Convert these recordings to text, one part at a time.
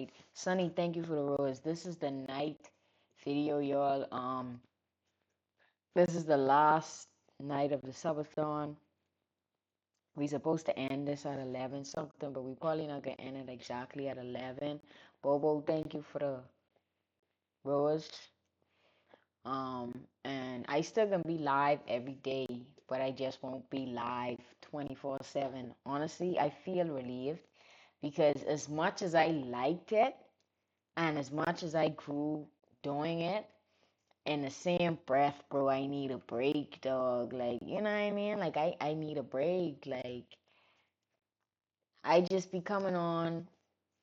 night. Sunny, thank you for the rose. This is the night video, y'all. This is the last night of the subathon. We supposed to end this at 11 something, but we probably not gonna end it exactly at 11. Bobo, thank you for the rose. And I still gonna be live every day, but I just won't be live 24/7. Honestly, I feel relieved because as much as I liked it and as much as I grew doing it, in the same breath, bro, I need a break, dog. Like, you know what I mean? Like, I need a break. Like, I just be coming on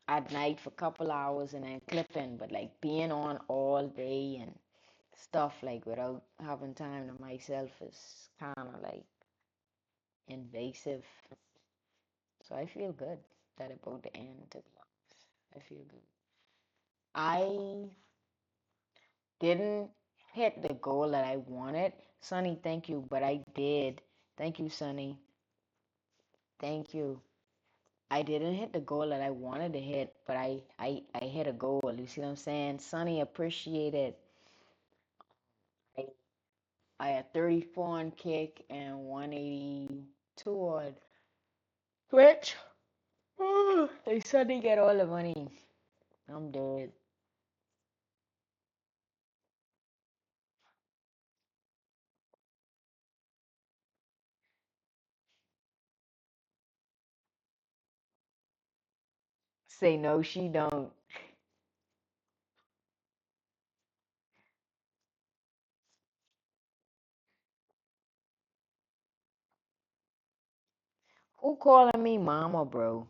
at night for a couple hours and then clipping, but like being on all day and stuff like without having time to myself is kind of like invasive. So I feel good that it about to end, to be honest. I feel good. I didn't hit the goal that I wanted. Sunny, thank you, but I did. Thank you, Sunny. Thank you. I didn't hit the goal that I wanted to hit, but I hit a goal. You see what I'm saying? Sunny, appreciate it. I, I had 34 on kick and 182 on Twitch. They said they get all the money. I'm dead. Say no, she don't. Who calling me mama, bro?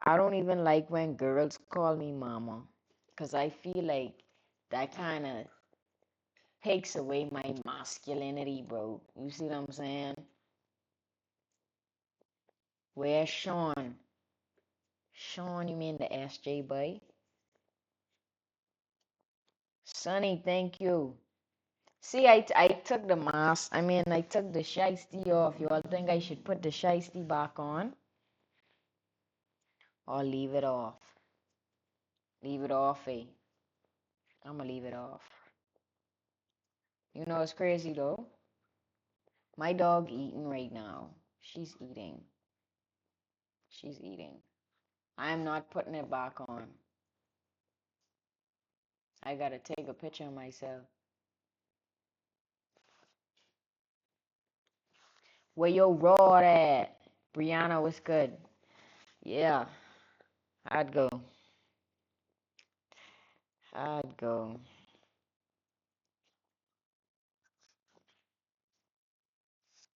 I don't even like when girls call me mama. Because I feel like that kind of takes away my masculinity, bro. You see what I'm saying? Where's Sean? Sean, you mean the SJ boy? Sonny, thank you. See, I took the mask. I took the shiesty off. You all think I should put the shiesty back on? Or leave it off? Leave it off, eh? I'm gonna leave it off. You know, it's crazy though. My dog eating right now. She's eating. She's eating. I'm not putting it back on. I gotta take a picture of myself. Where your raw at? Brianna, what's good? Yeah, I'd go. I'd go.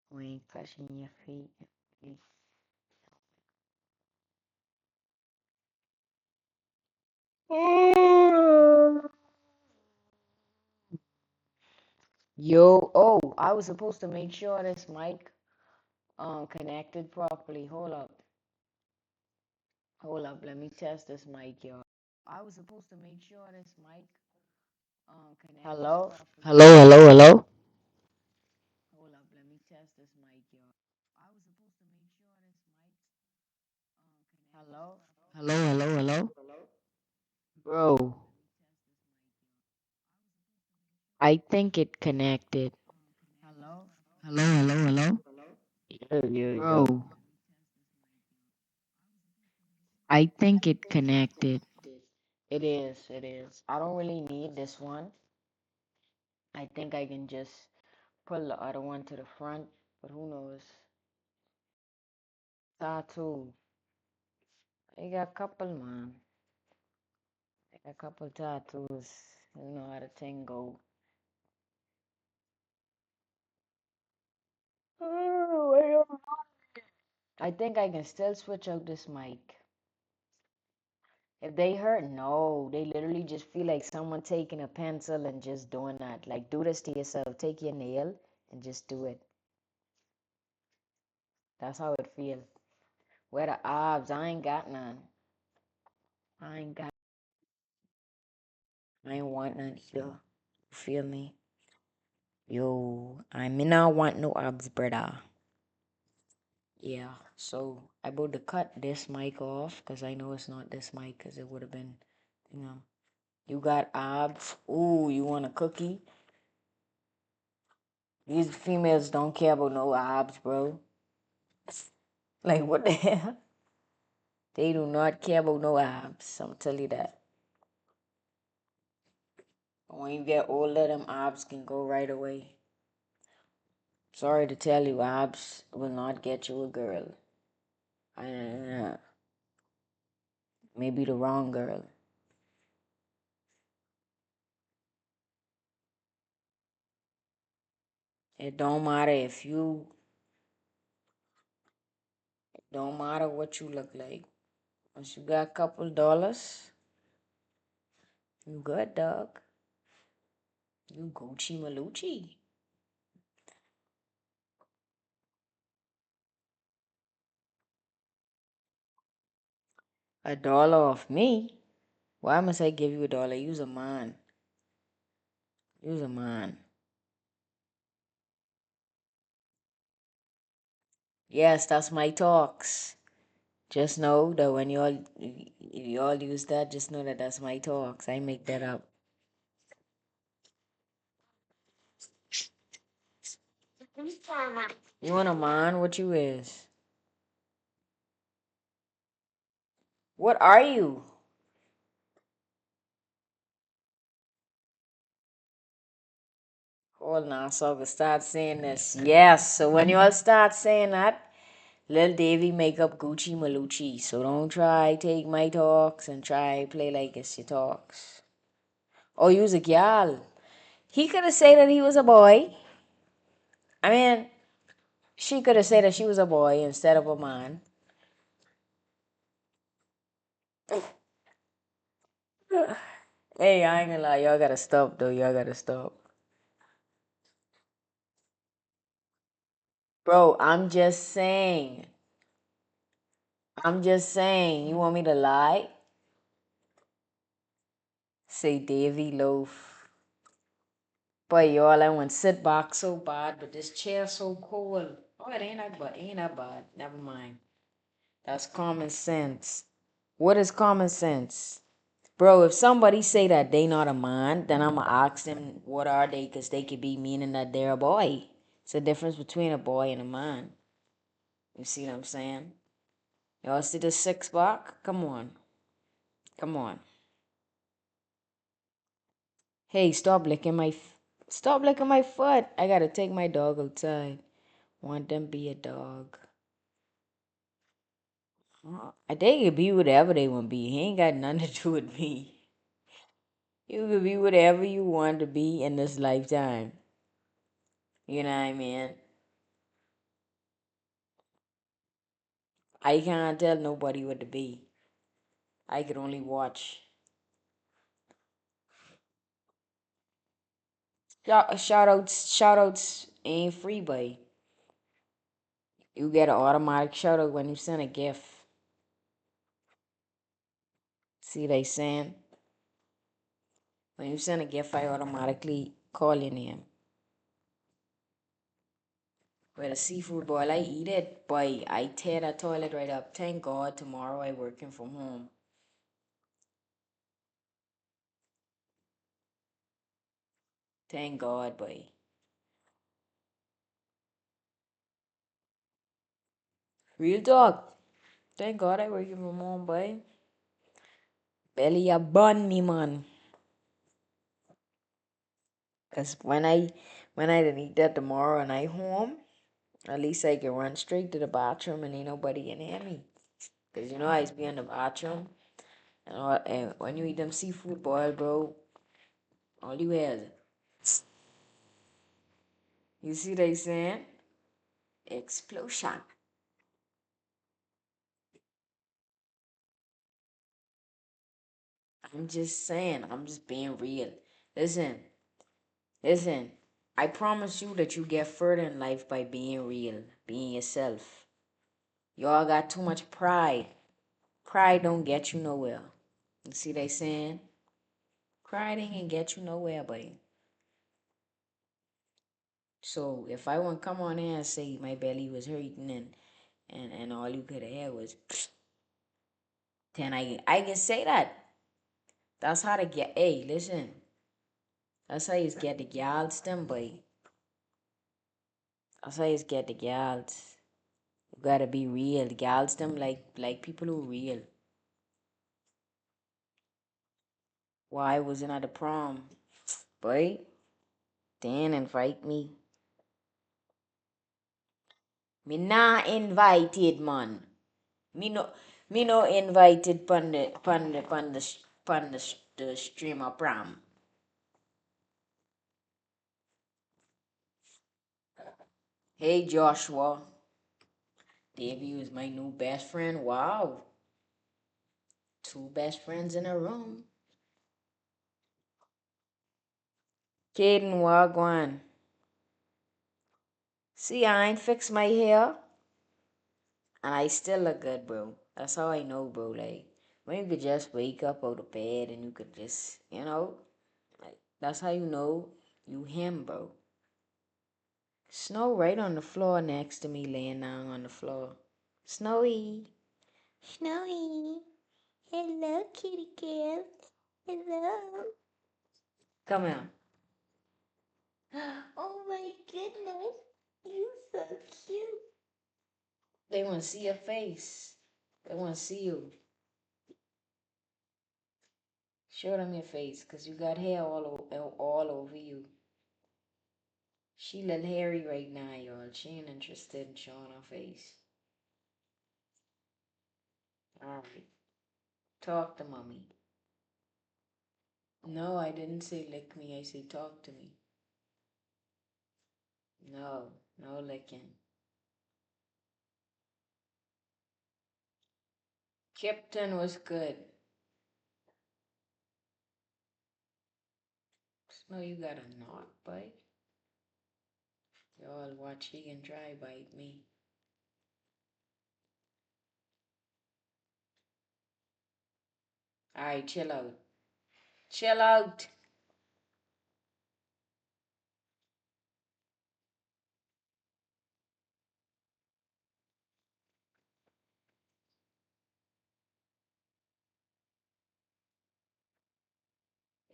We ain't touching your feet. Yo, oh, I was supposed to make sure this mic connected properly. Hold up, let me test this mic, yo. I was supposed to make sure this mic connected. Hello? Properly. Hello. Hold up, let me test this mic, yo. I was supposed to make sure this mic Hello? Bro, I think it connected. Hello? Bro, I think it connected. It is. I don't really need this one. I think I can just pull the other one to the front, but who knows? Tattoo. I got a couple, man. I got a couple tattoos. You know how the thing go. I think I can still switch out this mic. If they hurt, no. They literally just feel like someone taking a pencil and just doing that. Like, do this to yourself. Take your nail and just do it. That's how it feels. Where the abs? I ain't got none. I ain't got. I ain't want none either. You feel me? Yo, I may not want no abs, brother. Yeah, so I about to cut this mic off because I know it's not this mic because it would have been You know, you got abs. Ooh, you want a cookie? These females don't care about no abs, bro. Like, what the hell? They do not care about no abs. I'm tell you that. When you get older, them abs can go right away. Sorry to tell you, abs will not get you a girl. Maybe the wrong girl. It don't matter if you, don't matter what you look like. Once you got a couple dollars, you good, dog. You Gucci Malucci. $1 off me? Why must I give you $1? Use a man. Use a man. Yes, that's my talks. Just know that when y'all use that, just know that that's my talks. I make that up. You want a man? What you is? What are you? Hold on, so I can start saying this. Yes, so when y'all start saying that, Lil Davy make up Gucci Malucci. So don't try take my talks and try play like it's your talks. Oh, you's a gal. He could have said that he was a boy. I mean, she could have said that she was a boy instead of a man. Hey, I ain't gonna lie, y'all gotta stop though. Y'all gotta stop. Bro, I'm just saying. I'm just saying. You want me to lie? Say Davy Loaf. But y'all, I want sit back so bad, but this chair so cold. Oh, it ain't that bad. Ain't that bad. Never mind. That's common sense. What is common sense? Bro, if somebody say that they not a man, then I'ma ask them what are they, cause they could be meaning that they're a boy. It's a difference between a boy and a man. You see what I'm saying? Y'all see the six pack? Come on. Come on. Hey, stop licking my foot. I gotta take my dog outside. Want them be a dog. They could be whatever they want to be. He ain't got nothing to do with me. You could be whatever you want to be in this lifetime. You know what I mean? I can't tell nobody what to be. I could only watch. Shout outs ain't free, but you get an automatic shout out when you send a gift. See they saying? When you send a gift, I automatically call your name. With a seafood boil, I eat it, boy. I tear that toilet right up. Thank God tomorrow I working from home. Thank God, boy. Real talk. Thank God I working from home, boy. Belly a bun me, man. Cause when I didn't eat that tomorrow and I home, at least I can run straight to the bathroom and ain't nobody in hear me. Cause you know I used to be in the bathroom and when you eat them seafood boil, bro, all you hear is, you see they saying? Explosion. I'm just saying, I'm just being real. Listen, listen. I promise you that you get further in life by being real, being yourself. Y'all got too much pride. Pride don't get you nowhere. You see they saying? Pride ain't get you nowhere, buddy. So if I want to come on here and say my belly was hurting and all you could hear was, then I can say that. That's how to get. Hey, listen. That's how you get the gals, them boy. That's how you get the gals. You gotta be real. Gals, them like people who real. Why wasn't at the prom, boy? They didn't invite me. Me not invited, man. Me no, me no invited the streamer prom. Hey Joshua, Davy is my new best friend. Wow, two best friends in a room. Caden Wagwan. See, I ain't fixed my hair, and I still look good, bro. That's how I know, bro. Like when you could just wake up out of bed and you could just, like that's how you know you him, bro. Snow right on the floor next to me, laying down on the floor. Snowy. Snowy. Hello, kitty girl. Hello. Come here. Oh my goodness. You so cute. They want to see your face. They want to see you. Show them your face, because you got hair all over you. She little hairy right now, y'all. She ain't interested in showing her face. Alright. Talk to mommy. No, I didn't say lick me. I say talk to me. No, no licking. Kipton was good. No, you got a knot bite. Y'all watch he can try bite me. Alright, chill out. Chill out.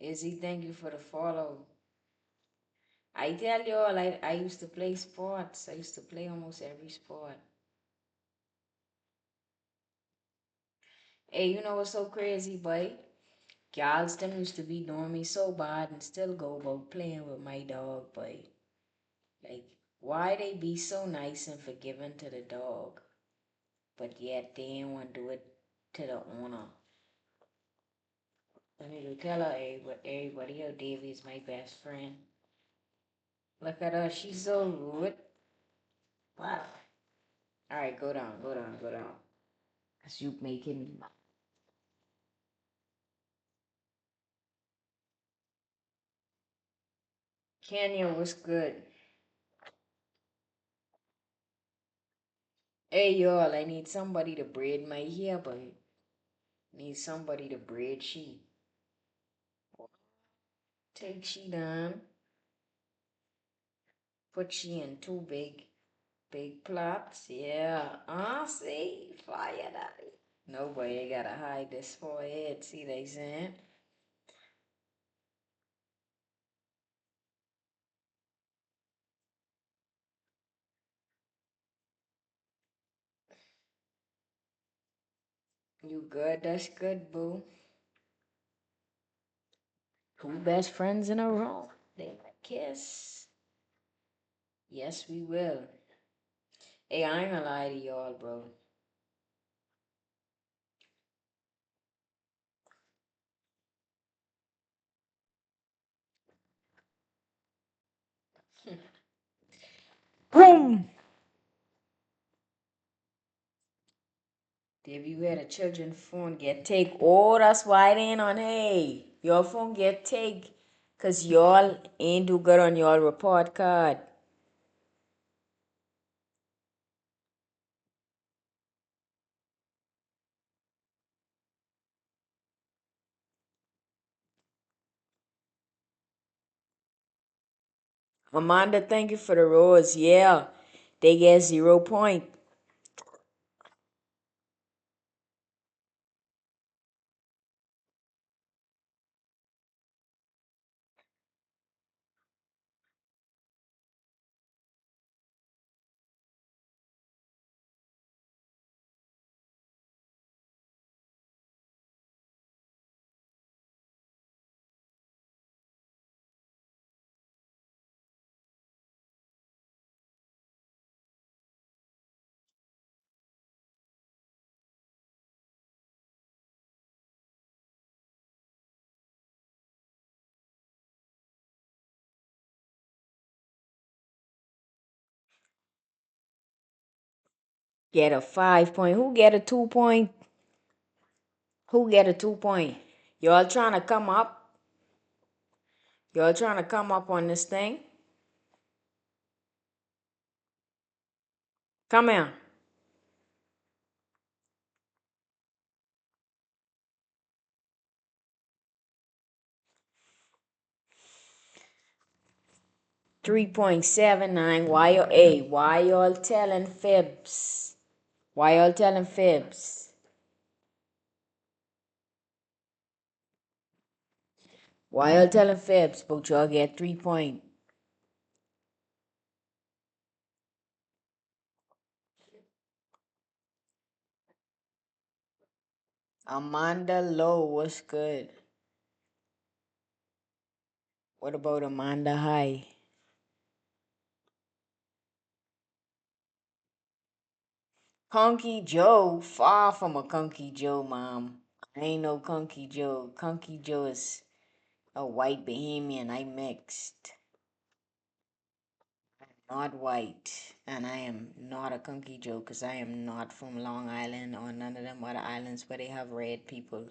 Izzy, thank you for the follow. I tell y'all, I used to play sports. I used to play almost every sport. Hey, you know what's so crazy, boy? Gals them used to be doing me so bad and still go about playing with my dog, boy. Like, why they be so nice and forgiving to the dog, but yet they ain't want to do it to the owner. I need to tell her, everybody, how Davy is my best friend. Look at her, she's so rude. Wow. Alright, go down, go down, go down. Cause you making me mad. Kenya, what's good? Hey y'all, I need somebody to braid my hair, but need somebody to braid she. Take she down, put she in two big plots. Yeah. See? Fire that. No boy, you gotta hide this forehead. See they saying? You good? That's good, boo. Two best friends in a row. They might kiss. Yes, we will. Hey, I ain't gonna lie to y'all, bro. Boom! If you had a children phone get take, oh, that's why it ain't on. Hey, your phone get take, cause y'all ain't do good on your report card. Amanda, thank you for the rose. Yeah, they get 0 point. Get a 5 point. Who get a 2 point? Who get a 2 point? Y'all trying to come up? Y'all trying to come up on this thing? Come here. 3.79. Why y'all telling fibs? Why y'all telling fibs? Why y'all telling fibs? But y'all get 3 point. Amanda Lowe, what's good? What about Amanda High? Kunky Joe, far from a Kunky Joe, mom. I ain't no Kunky Joe. Kunky Joe is a white Bahamian. I mixed. Not white. And I am not a Kunky Joe because I am not from Long Island or none of them other islands where they have red people.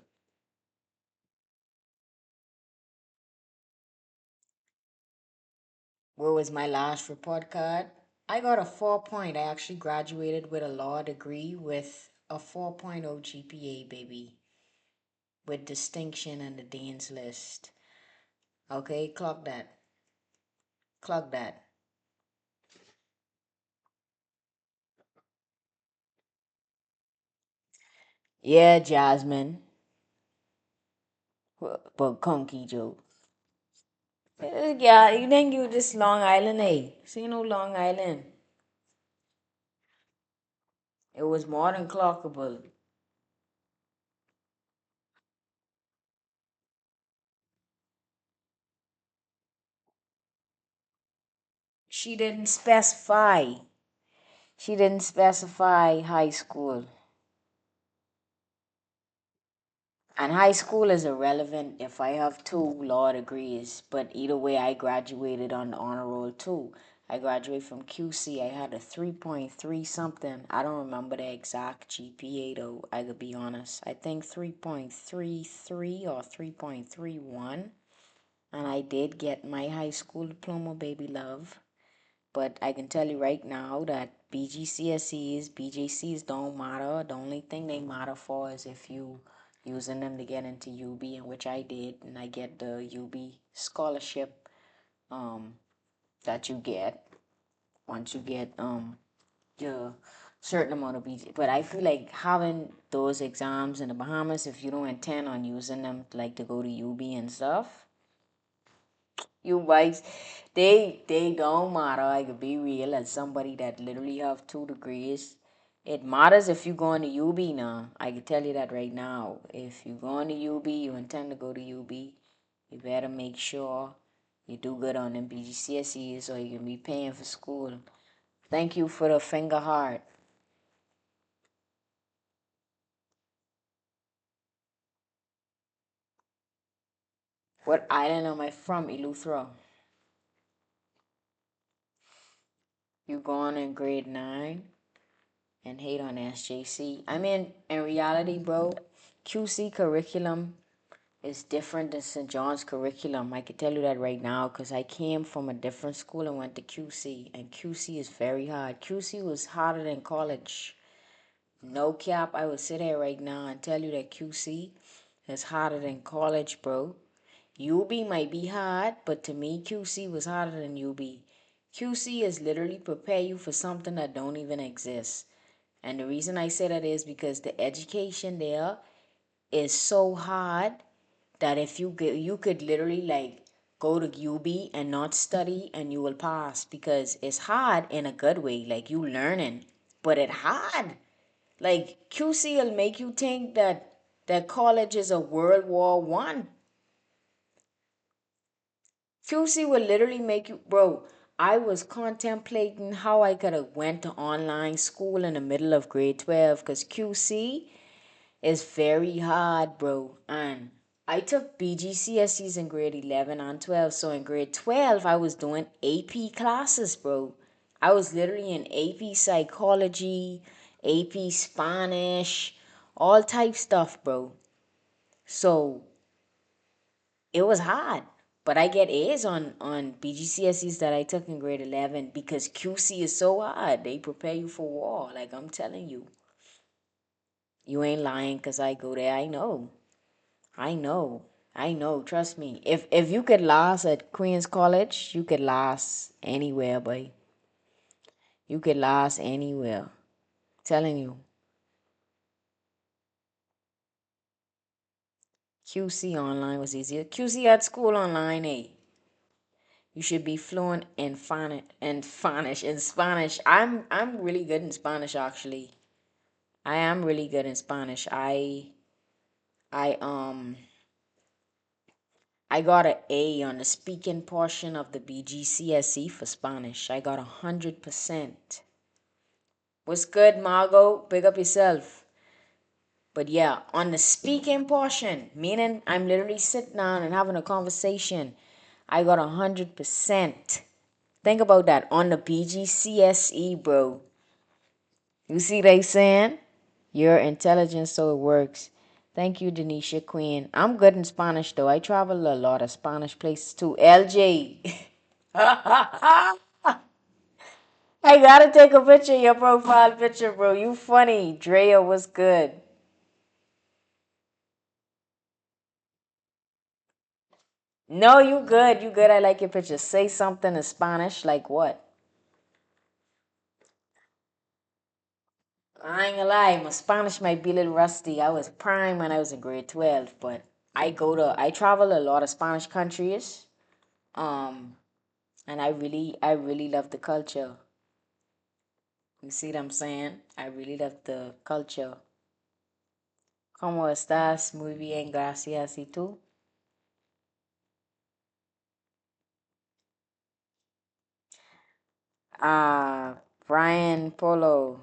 Where was my last report card? I got a 4 point. I actually graduated with a law degree with a 4.0 GPA, baby. With distinction in the Dean's List. Okay, clock that. Clock that. Yeah, Jasmine. But Conky Joe. Yeah, you think you just Long Island, eh? See no Long Island. It was more than clockable. She didn't specify. She didn't specify high school. And high school is irrelevant if I have two law degrees, but either way, I graduated on the honor roll too. I graduated from QC. I had a 3.3 something. I don't remember the exact GPA though, I could be honest. I think 3.33 or 3.31. And I did get my high school diploma, baby love. But I can tell you right now that BGCSEs, BJCs don't matter. The only thing they matter for is if you using them to get into UB, in which I did, and I get the UB scholarship um that you get once you get your certain amount of BG. But I feel like having those exams in the Bahamas, if you don't intend on using them like to go to UB and stuff, you whites, they don't matter. I could be real as somebody that literally have 2 degrees. It matters if you going to UB now. I can tell you that right now. If you going to UB, you intend to go to UB, you better make sure you do good on them BGCSEs or you can be paying for school. Thank you for the finger heart. What island am I from? Eleuthera. You going in grade 9? And hate on SJC. I mean, in reality, bro, QC curriculum is different than St. John's curriculum. I can tell you that right now because I came from a different school and went to QC, and QC is very hard. QC was harder than college. No cap, I would sit here right now and tell you that QC is harder than college, bro. UB might be hard, but to me, QC was harder than UB. QC is literally prepare you for something that don't even exist. And the reason I say that is because the education there is so hard that if you could literally like go to UB and not study and you will pass because it's hard in a good way. Like you learning, but it hard. Like QC will make you think that college is a World War I. QC will literally make you, bro. I was contemplating how I could have went to online school in the middle of grade 12 because QC is very hard, bro. And I took BGCSEs in grade 11 and 12. So in grade 12, I was doing AP classes, bro. I was literally in AP psychology, AP Spanish, all type stuff, bro. So it was hard. But I get A's on BGCSEs that I took in grade 11 because QC is so hard. They prepare you for war. Like I'm telling you. You ain't lying because I go there. I know. I know. I know. Trust me. If you could last at Queens College, you could last anywhere, boy. You could last anywhere. Telling you. QC online was easier. QC at school online, eh? You should be fluent in Spanish. I'm really good in Spanish actually. I am really good in Spanish. I I got an A on the speaking portion of the BGCSE for Spanish. I got 100%. What's good, Margot? Big up yourself. But yeah, on the speaking portion, meaning I'm literally sitting down and having a conversation, I got 100%. Think about that on the BGCSE, bro. You see they saying? You're intelligent, so it works. Thank you, Denisha Queen. I'm good in Spanish, though. I travel a lot of Spanish places, too. LJ. I gotta take a picture of your profile picture, bro. You funny. Drea was good. No, you good. You good. I like your picture. Say something in Spanish, like what? I ain't gonna lie, my Spanish might be a little rusty. I was prime when I was in grade 12, but I travel a lot of Spanish countries. Um, and I really love the culture. You see what I'm saying? I really love the culture. ¿Cómo estás? Muy bien, gracias. ¿Y tú? Brian Polo,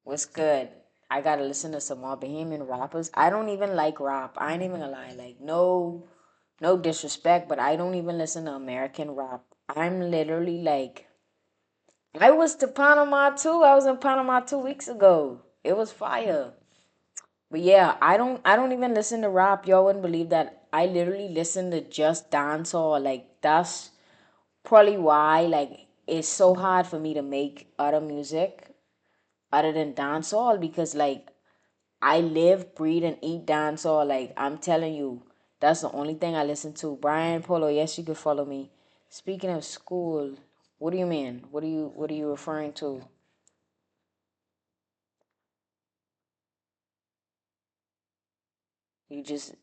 what's good? I gotta listen to some more Bahamian rappers. I don't even like rap. I ain't even gonna lie. Like, no disrespect, but I don't even listen to American rap. I'm literally like, I was to Panama too. I was in Panama 2 weeks ago. It was fire. But yeah, I don't even listen to rap. Y'all wouldn't believe that. I literally listen to just dancehall. Like that's probably why like it's so hard for me to make other music other than dancehall because like I live, breathe, and eat dancehall. Like I'm telling you, that's the only thing I listen to. Brian Polo, yes, you could follow me. Speaking of school, what do you mean? What are you referring to? You just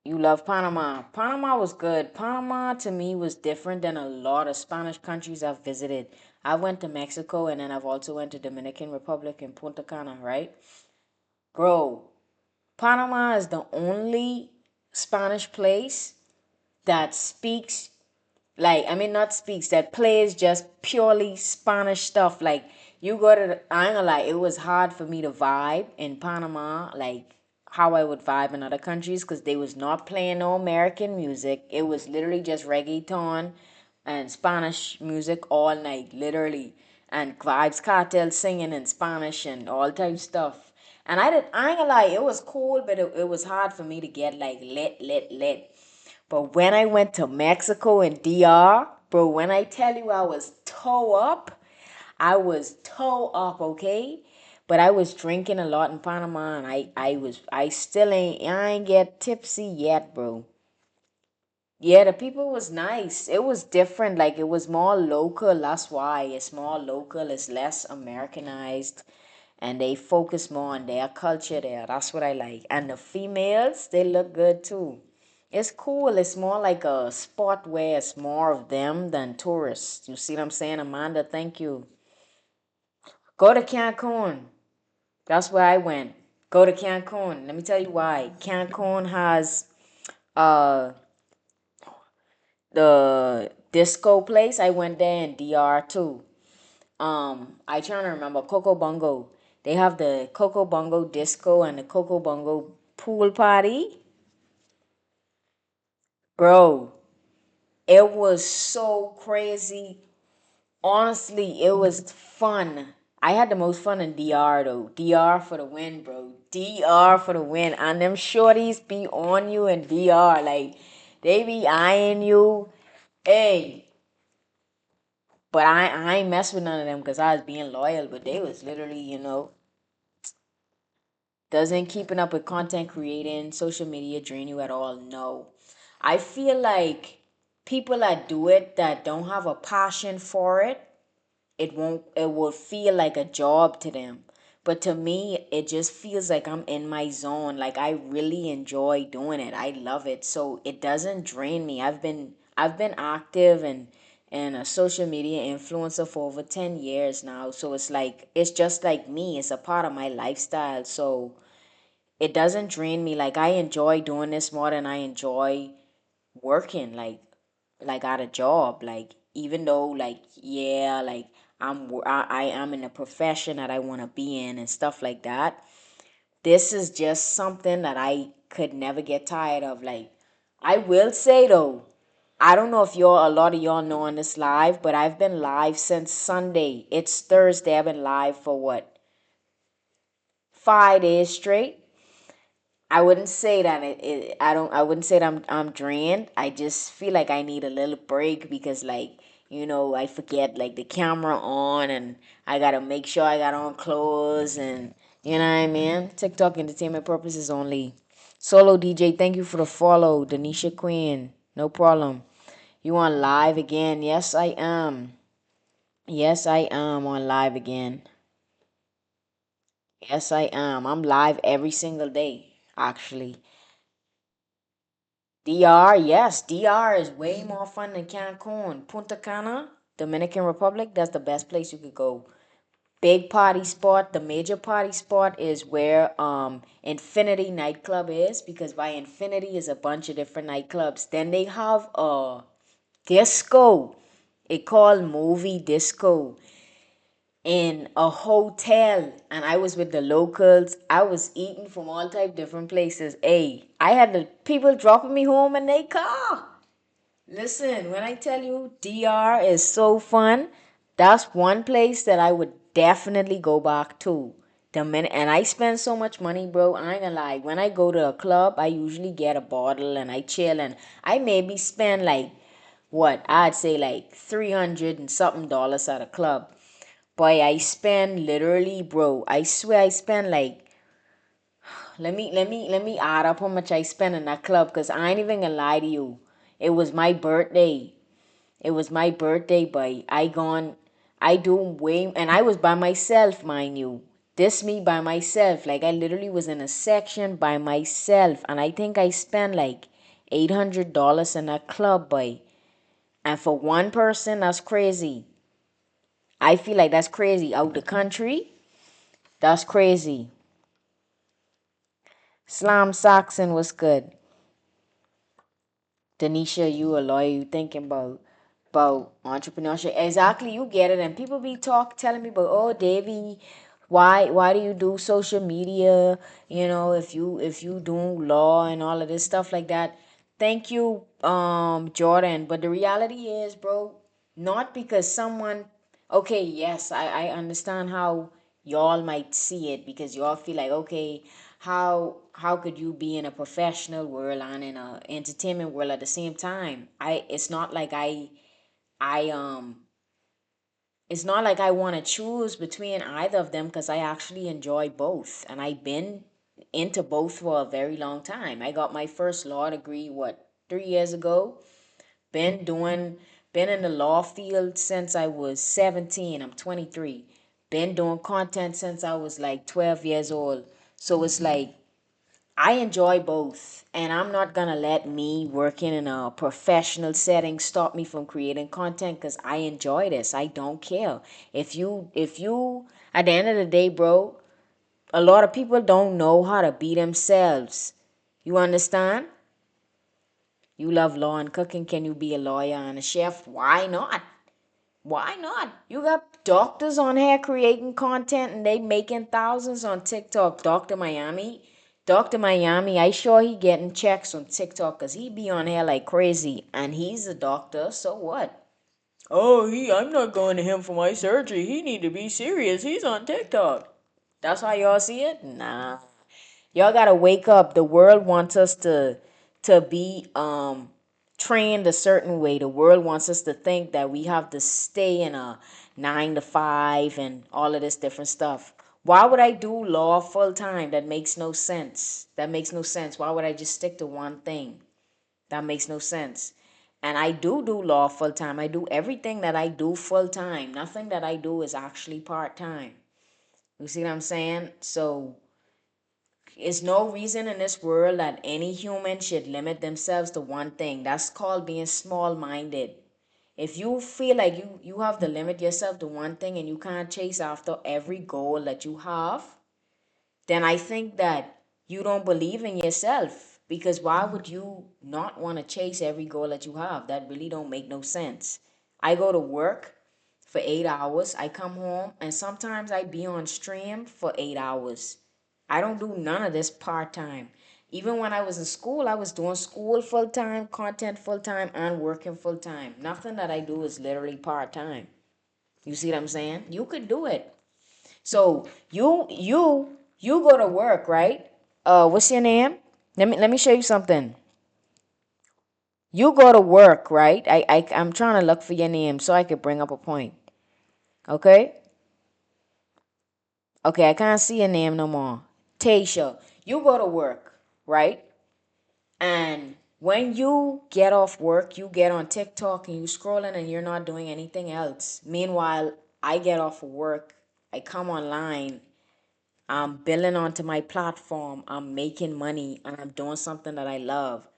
you love Panama. Panama was good. Panama to me was different than a lot of Spanish countries I've visited. I went to Mexico and then I've also went to Dominican Republic and Punta Cana, right? Bro, Panama is the only Spanish place that speaks like I mean not speaks that plays just purely Spanish stuff. Like you go to I ain't gonna lie, it was hard for me to vibe in Panama, like how I would vibe in other countries because they was not playing no American music. It was literally just reggaeton and Spanish music all night, literally. And Vibes Cartel singing in Spanish and all type stuff. And I ain't gonna lie, it was cool, but it was hard for me to get like lit. But when I went to Mexico and DR, bro, when I tell you I was toe up, I was toe up, okay? But I was drinking a lot in Panama and I still ain't get tipsy yet, bro. Yeah, the people was nice. It was different. Like it was more local. That's why it's more local. It's less Americanized, and they focus more on their culture there. That's what I like. And the females, they look good too. It's cool. It's more like a spot where it's more of them than tourists. You see what I'm saying, Amanda? Thank you. Go to Cancun. That's where I went. Go to Cancun. Let me tell you why. Cancun has uh the disco place. I went there in DR too. I trying to remember Coco Bongo. They have the Coco Bongo disco and the Coco Bongo pool party. Bro, it was so crazy. Honestly, it was fun. I had the most fun in DR though. DR for the win, bro. DR for the win. And them shorties be on you in DR. Like, they be eyeing you. Hey. But I ain't mess with none of them because I was being loyal. But they was literally, doesn't keeping up with content creating, social media drain you at all? No. I feel like people that do it that don't have a passion for it, it will feel like a job to them. But to me, it just feels like I'm in my zone. Like I really enjoy doing it. I love it. So it doesn't drain me. I've been active and a social media influencer for over 10 years now. So it's just like me. It's a part of my lifestyle. So it doesn't drain me. Like I enjoy doing this more than I enjoy working like at a job. Like even though like yeah, like I am in a profession that I want to be in and stuff like that. This is just something that I could never get tired of. Like I will say though, I don't know if a lot of y'all know on this live, but I've been live since Sunday. It's Thursday. I've been live for what, 5 days straight. I wouldn't say that I wouldn't say that I'm drained. I just feel like I need a little break because like, I forget like the camera on and I gotta make sure I got on clothes and you know what I mean? TikTok entertainment purposes only. Solo DJ, thank you for the follow. Denisha Queen, no problem. You on live again? Yes, I am. Yes, I am on live again. Yes, I am. I'm live every single day, actually. DR, yes, DR is way more fun than Cancun. Punta Cana, Dominican Republic, that's the best place you could go. Big party spot, the major party spot is where Infinity nightclub is because by Infinity is a bunch of different nightclubs. Then they have a disco. It called movie disco in a hotel and I was with the locals. I was eating from all type different places. Hey, I had the people dropping me home in their car. Listen, when I tell you DR is so fun, that's one place that I would definitely go back to. The minute and I spend so much money, bro. I ain't gonna lie. When I go to a club, I usually get a bottle and I chill and I maybe spend like what I'd say like 300 and something dollars at a club. Boy, I spend literally, bro. I swear I spend like let me add up how much I spent in that club because I ain't even gonna lie to you. It was my birthday. It was my birthday, boy. I do way, and I was by myself, mind you. This me by myself. Like I literally was in a section by myself, and I think I spent like $800 in that club, boy. And for one person, that's crazy. I feel like that's crazy. Out the country, that's crazy. Slam Saxon was good. Denisha, you a lawyer, you thinking about entrepreneurship. Exactly, you get it. And people be telling me about, oh Davy, why do you do social media? If you do law and all of this stuff like that. Thank you, Jordan. But the reality is, bro, not because someone okay, yes, I understand how y'all might see it because y'all feel like, okay, how could you be in a professional world and in a entertainment world at the same time? It's not like I it's not like I want to choose between either of them because I actually enjoy both and I've been into both for a very long time. I got my first law degree 3 years ago. Been doing been in the law field since I was 17. I'm 23. Been doing content since I was like 12 years old. So it's like I enjoy both, and I'm not gonna let me working in a professional setting stop me from creating content because I enjoy this. I don't care. If you at the end of the day, bro, a lot of people don't know how to be themselves. You understand? You love law and cooking. Can you be a lawyer and a chef? Why not? Why not? You got doctors on here creating content and they making thousands on TikTok. Dr. Miami, I sure he getting checks on TikTok because he be on here like crazy. And he's a doctor, so what? Oh, I'm not going to him for my surgery. He need to be serious. He's on TikTok. That's how y'all see it? Nah. Y'all gotta wake up. The world wants us to be trained a certain way. The world wants us to think that we have to stay in a 9 to 5 and all of this different stuff. Why would I do law full time? That makes no sense. That makes no sense. Why would I just stick to one thing? That makes no sense. And I do law full time. I do everything that I do full time. Nothing that I do is actually part time. You see what I'm saying? So is no reason in this world that any human should limit themselves to one thing. That's called being small minded. If you feel like you have to limit yourself to one thing and you can't chase after every goal that you have, then I think that you don't believe in yourself. Because why would you not want to chase every goal that you have? That really don't make no sense. I go to work for 8 hours. I come home and sometimes I be on stream for 8 hours. I don't do none of this part time. Even when I was in school, I was doing school full time, content full time, and working full time. Nothing that I do is literally part time. You see what I'm saying? You could do it. So you go to work, right? What's your name? Let me show you something. You go to work, right? I'm trying to look for your name so I could bring up a point. Okay? Okay, I can't see your name no more. Tasha, you go to work, right? And when you get off work, you get on TikTok and you scrolling and you're not doing anything else. Meanwhile, I get off of work, I come online, I'm building onto my platform, I'm making money, and I'm doing something that I love.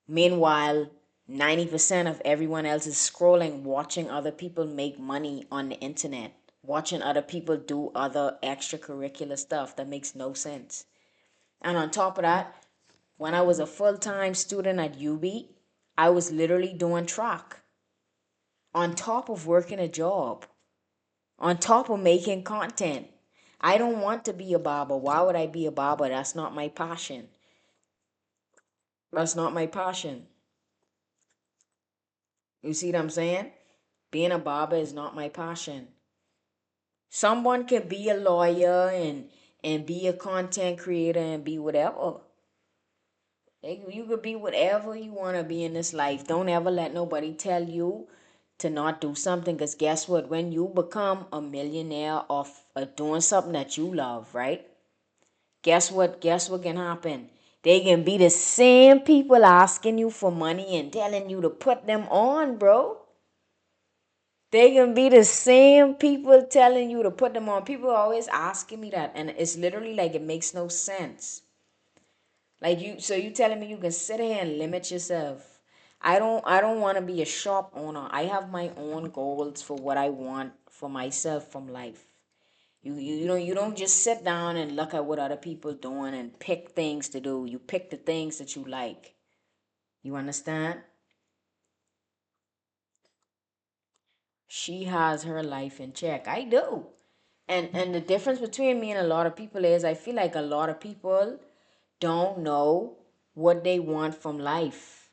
Meanwhile, 90% of everyone else is scrolling, watching other people make money on the internet, watching other people do other extracurricular stuff that makes no sense. And on top of that, when I was a full time student at UB, I was literally doing track on top of working a job, on top of making content. I don't want to be a barber. Why would I be a barber? That's not my passion. That's not my passion. You see what I'm saying? Being a barber is not my passion. Someone can be a lawyer and be a content creator and be whatever. You could be whatever you want to be in this life. Don't ever let nobody tell you to not do something. Because guess what? When you become a millionaire off of doing something that you love, right? Guess what? Guess what can happen? They can be the same people asking you for money and telling you to put them on, bro. They can be the same people telling you to put them on. People are always asking me that, and it's literally like it makes no sense. Like you telling me you can sit here and limit yourself. I don't want to be a shop owner. I have my own goals for what I want for myself from life. You don't just sit down and look at what other people doing and pick things to do. You pick the things that you like. You understand? She has her life in check. I do. And the difference between me and a lot of people is I feel like a lot of people don't know what they want from life.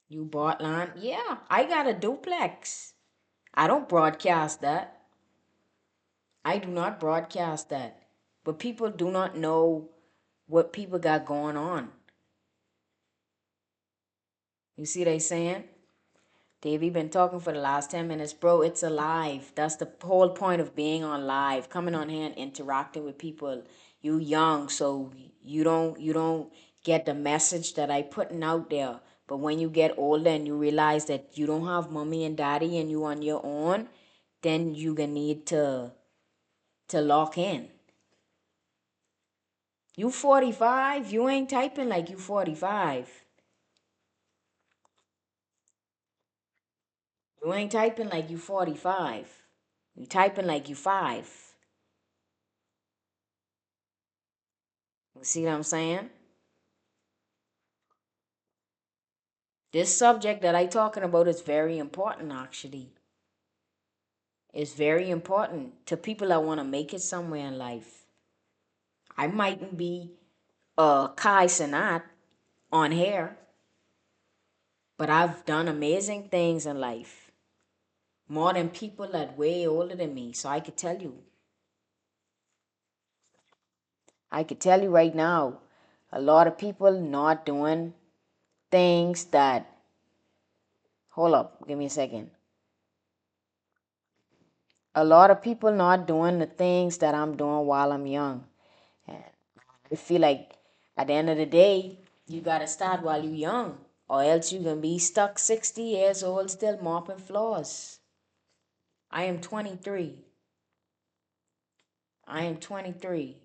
You bought land? Yeah, I got a duplex. I don't broadcast that. I do not broadcast that. But people do not know what people got going on. You see what they saying? Davey been talking for the last 10 minutes. Bro, it's alive. That's the whole point of being on live. Coming on here and interacting with people. You young, so you don't get the message that I putting out there. But when you get older and you realize that you don't have mommy and daddy and you on your own, then you gonna need to lock in. You 45, you ain't typing like you 45. You ain't typing like you 45. You typing like you 5. You see what I'm saying? This subject that I talking about is very important actually. It's very important to people that want to make it somewhere in life. I mightn't be Kai Sanat on here, But I've done amazing things in life, more than people that way older than me. So I could tell you right now, a lot of people not doing things that, hold up, give me a second. A lot of people not doing the things that I'm doing while I'm young. And I feel like at the end of the day, you gotta start while you're young, or else you're gonna be stuck 60 years old still mopping floors. I am 23. I am 23.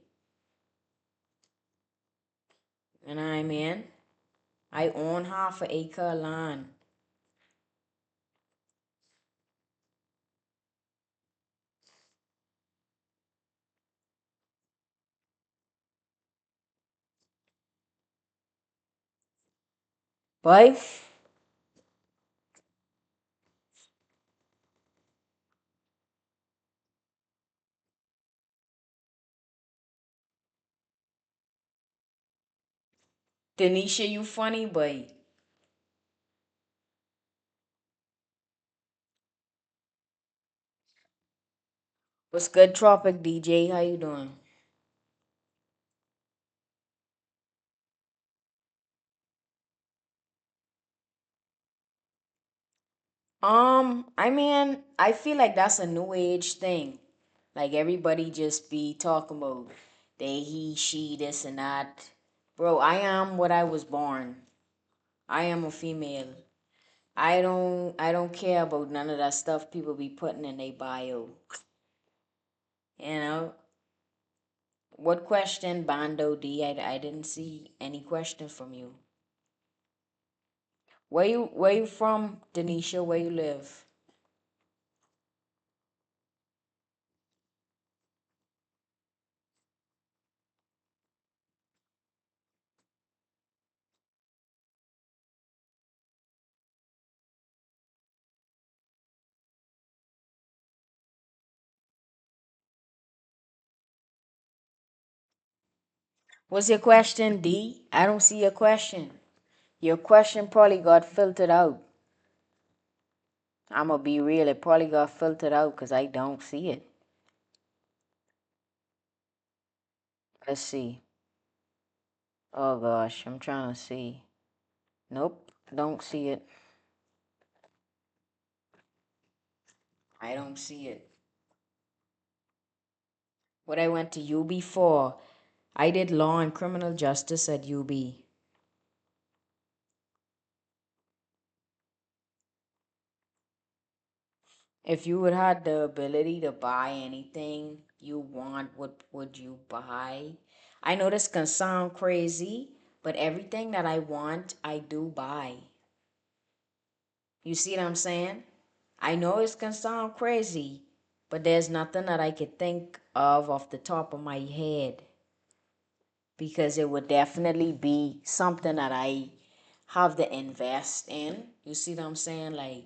And I'm in. I own half an acre of land. Boy, Denisha, you funny, boy. What's good, Tropic DJ? How you doing? I mean, I feel like that's a new age thing. Like everybody just be talking about they, he, she, this and that. Bro, I am what I was born. I am a female. I don't care about none of that stuff people be putting in their bio. You know? What question, Bando D? I didn't see any question from you. Where you from, Denisha? Where you live? What's your question, D? I don't see your question. Your question probably got filtered out. I'm gonna be real, it probably got filtered out because I don't see it. Let's see. Oh gosh, I'm trying to see. Nope, don't see it. I don't see it. What I went to UB for, I did law and criminal justice at UB. If you would have the ability to buy anything you want, what would you buy? I know this can sound crazy, but everything that I want, I do buy. You see what I'm saying? I know it's gonna sound crazy, but there's nothing that I could think of off the top of my head because it would definitely be something that I have to invest in. You see what I'm saying? Like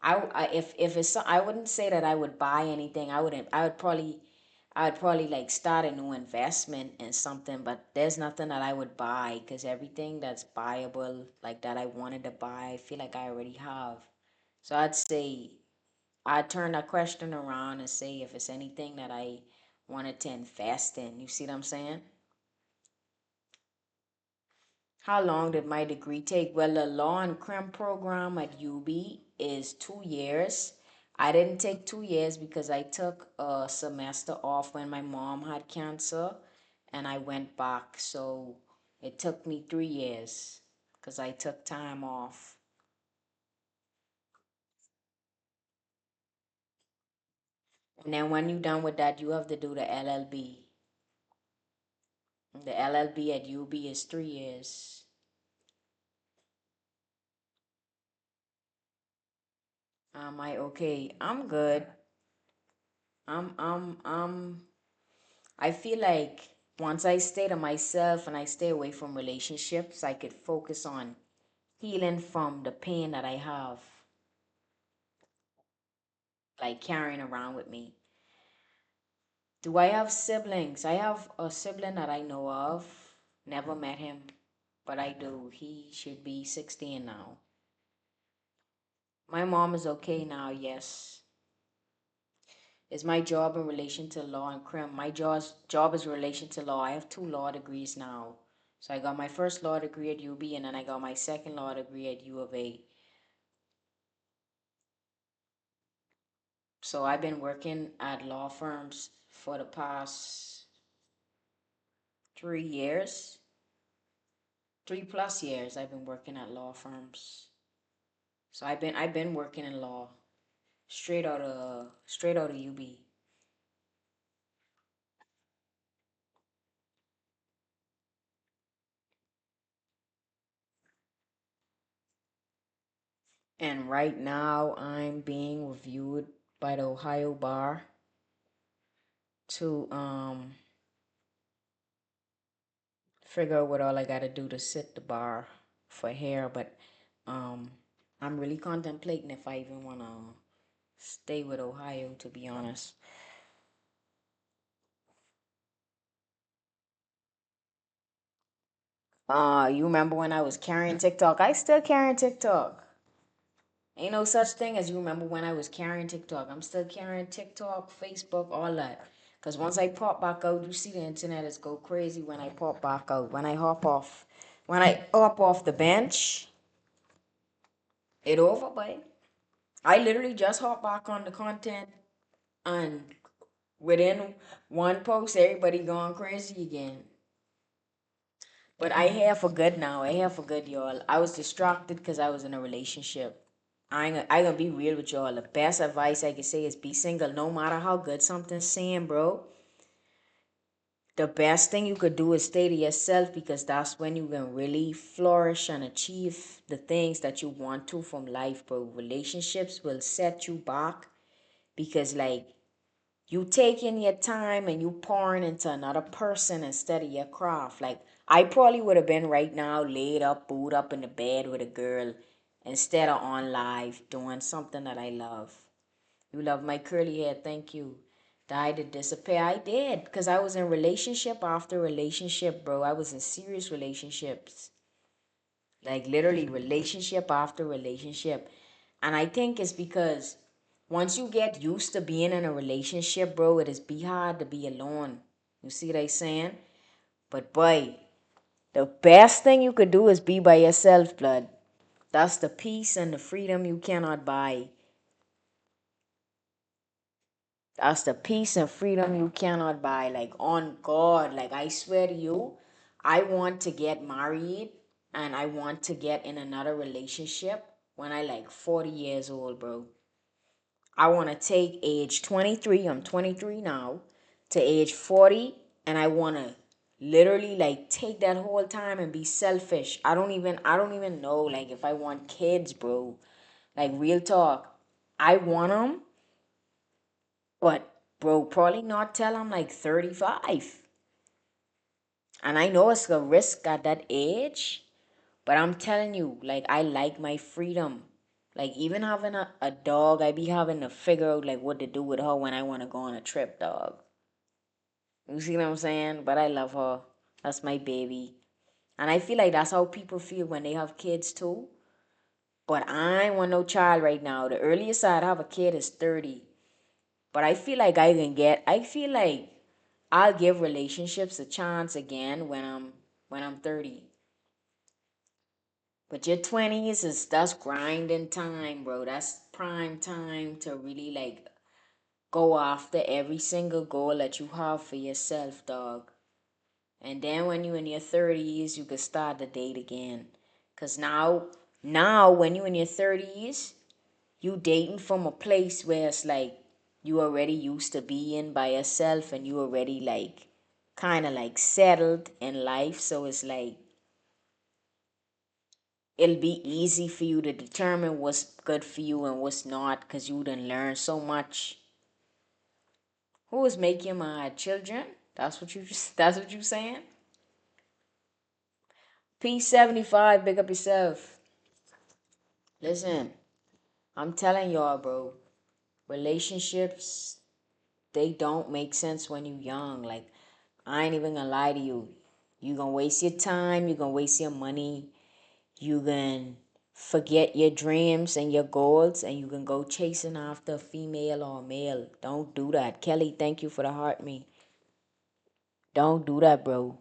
if it's I wouldn't say that I would buy anything. I would probably like start a new investment in something, but there's nothing that I would buy because everything that's buyable, like that I wanted to buy, I feel like I already have. So I'd say I'd turn that question around and say if it's anything that I wanted to invest in. You see what I'm saying? How long did my degree take? Well, the law and crim program at UB is 2 years. I didn't take 2 years because I took a semester off when my mom had cancer and I went back. So it took me 3 years because I took time off. And then when you're done with that, you have to do the LLB. The LLB at UB is 3 years. Am I okay? I'm good. I'm I feel like once I stay to myself and I stay away from relationships, I could focus on healing from the pain that I have, like carrying around with me. Do I have siblings? I have a sibling that I know of. Never met him, but I do. He should be 16 now. My mom is okay now, yes. Is my job in relation to law and crim? My job is in relation to law. I have two law degrees now. So I got my first law degree at UB and then I got my second law degree at U of A. So I've been working at law firms for the past 3 years. 3+ years I've been working at law firms. So I've been working in law straight out of UB. And right now I'm being reviewed by the Ohio Bar to figure out what all I gotta do to sit the bar for hair, but um I'm really contemplating if I even wanna stay with Ohio, to be honest. You remember when I was carrying TikTok? I still carrying TikTok. Ain't no such thing as you remember when I was carrying TikTok. I'm still carrying TikTok, Facebook, all that. Cause once I pop back out, you see the internet is go crazy when I pop back out. When I hop off the bench, it over, boy. I literally just hop back on the content and within one post, everybody going crazy again. But I here for good now. I here for good, y'all. I was distracted because I was in a relationship. I gonna be real with y'all. The best advice I can say is be single, no matter how good something's saying, bro. The best thing you could do is stay to yourself because that's when you can really flourish and achieve the things that you want to from life, bro. Relationships will set you back because, like, you taking your time and you pouring into another person instead of your craft. Like, I probably would have been right now laid up, booed up in the bed with a girl instead of on live doing something that I love. You love my curly hair, thank you. Died to disappear. I did because I was in relationship after relationship, bro. I was in serious relationships. Like literally relationship after relationship. And I think it's because once you get used to being in a relationship, bro, it is be hard to be alone. You see what I'm saying? But boy, the best thing you could do is be by yourself, blood. That's the peace and the freedom you cannot buy. That's the peace and freedom you cannot buy. Like on God, like I swear to you, I want to get married and I want to get in another relationship when I like 40 years old, bro. I want to take age 23, I'm 23 now, to age 40, and I want to literally like take that whole time and be selfish. I don't even know like if I want kids, bro. Like real talk. I want them, but bro, probably not till I'm like 35. And I know it's a risk at that age, but I'm telling you, like I like my freedom. Like even having a dog, I be having to figure out like what to do with her when I want to go on a trip, dog. You see what I'm saying? But I love her. That's my baby. And I feel like that's how people feel when they have kids too. But I ain't want no child right now. The earliest I'd have a kid is 30. But I feel like I'll give relationships a chance again when I'm 30. But your 20s that's grinding time, bro. That's prime time to really like go after every single goal that you have for yourself, dog. And then when you in your 30s, you can start the date again. Cause now when you in your 30s, you dating from a place where it's like you already used to being by yourself and you already like kind of like settled in life. So it's like it'll be easy for you to determine what's good for you and what's not because you done learn so much. Who is making my children? That's what you saying? P75, big up yourself. Listen, I'm telling y'all, bro, relationships, they don't make sense when you young. Like, I ain't even gonna lie to you. You gonna waste your time, you gonna waste your money, you gonna forget your dreams and your goals and you can go chasing after a female or a male. Don't do that. Kelly, thank you for the heart me. Don't do that, bro.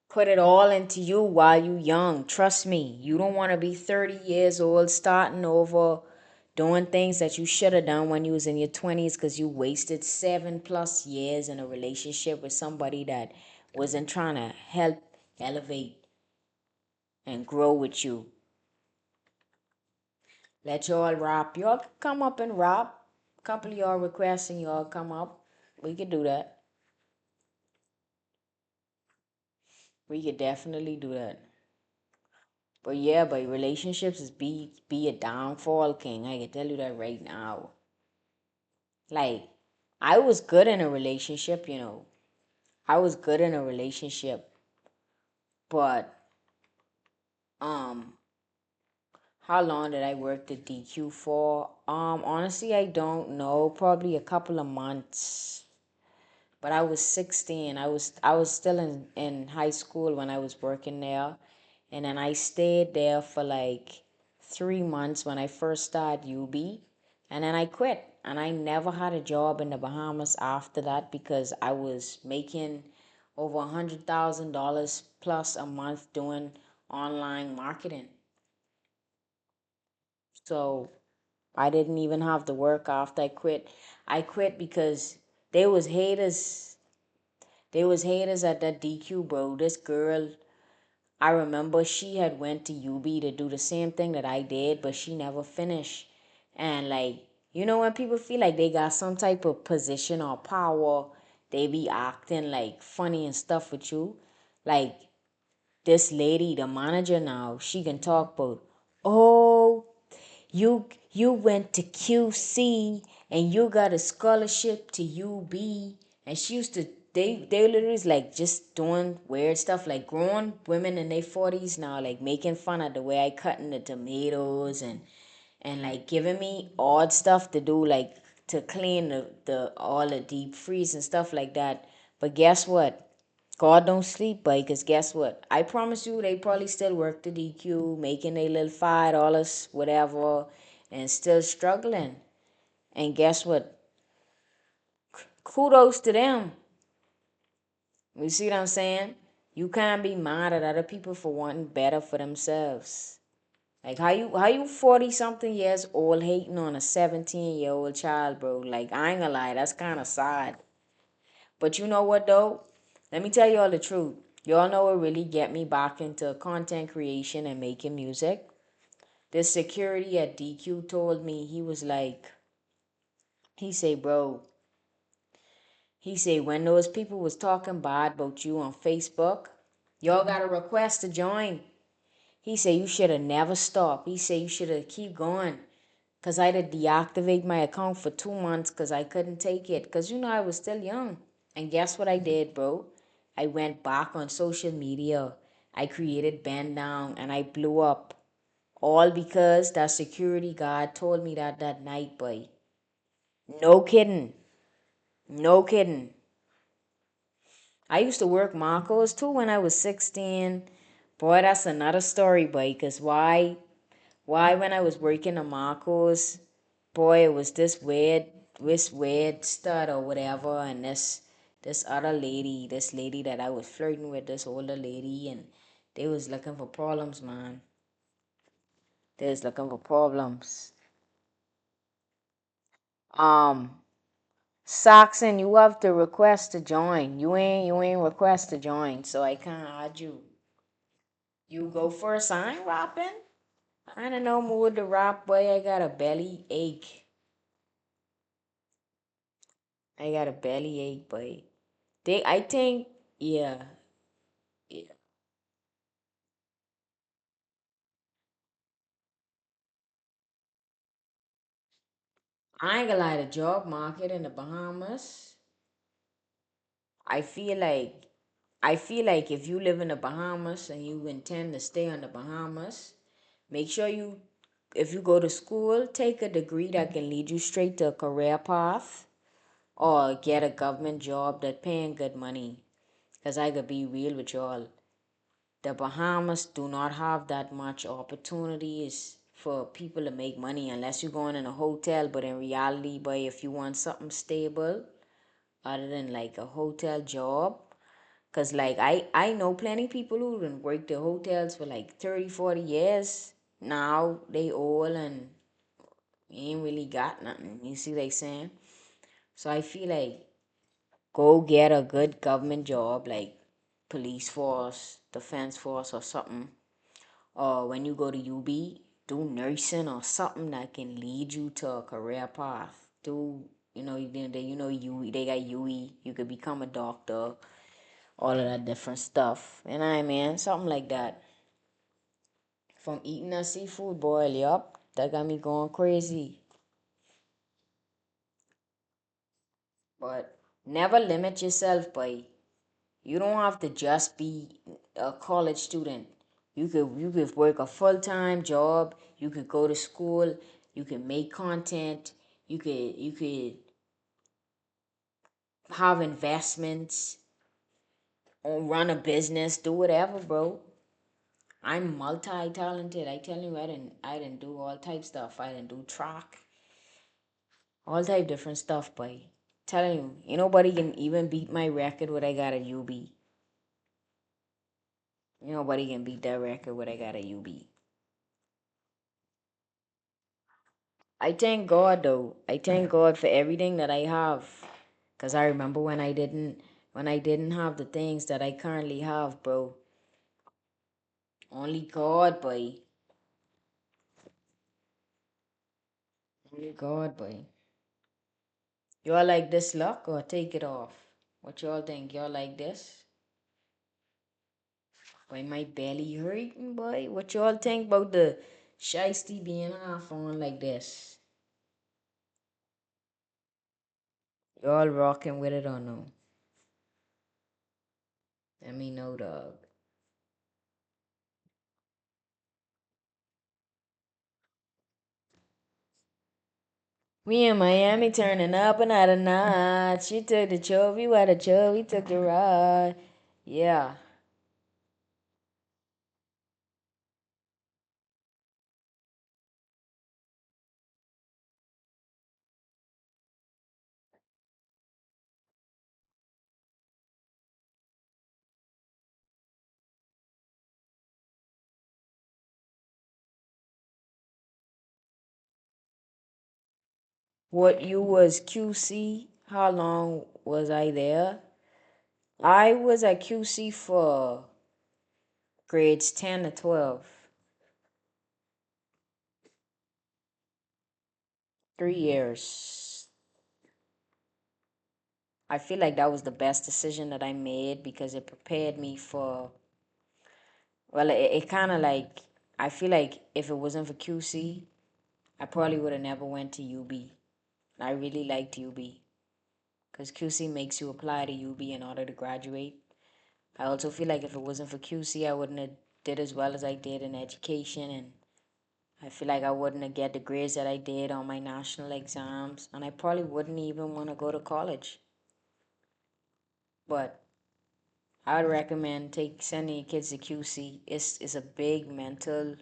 Put it all into you while you young. Trust me. You don't want to be 30 years old starting over doing things that you should have done when you was in your 20s because you wasted 7+ years in a relationship with somebody that wasn't trying to help elevate and grow with you. Let y'all rap. Y'all come up and rap. A couple of y'all requesting y'all come up. We could do that. We could definitely do that. But yeah, but relationships is be a downfall king. I can tell you that right now. Like, I was good in a relationship, you know. I was good in a relationship, but um how long did I work the DQ for? Honestly, I don't know. Probably a couple of months. But I was 16. I was still in high school when I was working there. And then I stayed there for like 3 months when I first started UB. And then I quit. And I never had a job in the Bahamas after that because I was making over $100,000 plus a month doing online marketing. So I didn't even have to work after I quit. I quit because there was haters. There was haters at that DQ, bro. This girl, I remember she had went to UB to do the same thing that I did, but she never finished. And like, you know when people feel like they got some type of position or power, they be acting like funny and stuff with you. Like this lady, the manager now, she can talk about, oh, you went to QC and you got a scholarship to UB. And she used to they literally is like just doing weird stuff like grown women in their 40s now like making fun of the way I cutting the tomatoes and like giving me odd stuff to do like to clean the all the deep freeze and stuff like that. But guess what? God don't sleep, but because guess what? I promise you, they probably still work the DQ, making a little $5, whatever, and still struggling. And guess what? Kudos to them. You see what I'm saying? You can't be mad at other people for wanting better for themselves. Like how you 40 something years old hating on a 17-year-old child, bro. Like I ain't gonna lie, that's kinda sad. But you know what though? Let me tell y'all the truth. Y'all know what really get me back into content creation and making music? This security at DQ told me, he was like, he say, bro, he say when those people was talking bad about you on Facebook, y'all got a request to join. He say you should have never stopped. He say you should have keep going. Cause I had to deactivate my account for 2 months cause I couldn't take it. Cause you know I was still young. And guess what I did, bro? I went back on social media. I created Bend Down and I blew up. All because that security guard told me that night, boy. No kidding. No kidding. I used to work Marcos too when I was 16. Boy, that's another story, boy. Cause why when I was working at Marcos, boy, it was this weird stud or whatever, and this other lady, this lady that I was flirting with, this older lady, and they was looking for problems, man. They was looking for problems. Um, Saxon, you have to request to join. You ain't request to join, so I can't add you. You go first. I ain't rapping. I don't know mood to rap, boy. I got a belly ache. I got a belly ache, boy. I think, yeah, yeah. I ain't gonna lie, the job market in the Bahamas, I feel like, I feel like if you live in the Bahamas and you intend to stay in the Bahamas, make sure you, if you go to school, take a degree that can lead you straight to a career path or get a government job that paying good money. Cause I could be real with y'all. the Bahamas do not have that much opportunities for people to make money unless you're going in a hotel. But in reality, boy, if you want something stable other than like a hotel job, because like I know plenty people who done worked the hotels for like 30, 40 years. Now they old and ain't really got nothing. You see what they saying? So I feel like go get a good government job like police force, defense force or something. Or when you go to UB, do nursing or something that can lead you to a career path. Do they got UE. You could become a doctor, all of that different stuff. You know what I mean? Something like that. From eating that seafood boil, yup, that got me going crazy. But never limit yourself, boy. You don't have to just be a college student. You could work a full-time job. You could go to school. You could make content. You could have investments or run a business. Do whatever, bro. I'm multi-talented. I tell you, I didn't do all type stuff. I didn't do track, all type different stuff, boy. Telling you, ain't nobody can even beat my record what I got at UB. Nobody can beat that record what I got at UB. I thank God though. I thank God for everything that I have. Cause I remember when I didn't have the things that I currently have, bro. Only God, boy. Only God, boy. Y'all like this luck or take it off? What y'all think? Y'all like this? Boy, my belly hurting, boy. What y'all think about the shiesty being off on like this? Y'all rocking with it or no? Let me know, dog. We in Miami turning up another notch. She took the chubby, what a chubby took the ride. Yeah. What you was QC? How long was I there? I was at QC for grades 10 to 12. 3 years. I feel like that was the best decision that I made because it prepared me for, well, it kind of like, I feel like if it wasn't for QC, I probably would have never went to UB. I really liked UB because QC makes you apply to UB in order to graduate. I also feel like if it wasn't for QC, I wouldn't have did as well as I did in education, and I feel like I wouldn't have get the grades that I did on my national exams, and I probably wouldn't even want to go to college. But I would recommend take sending your kids to QC. It's a big mental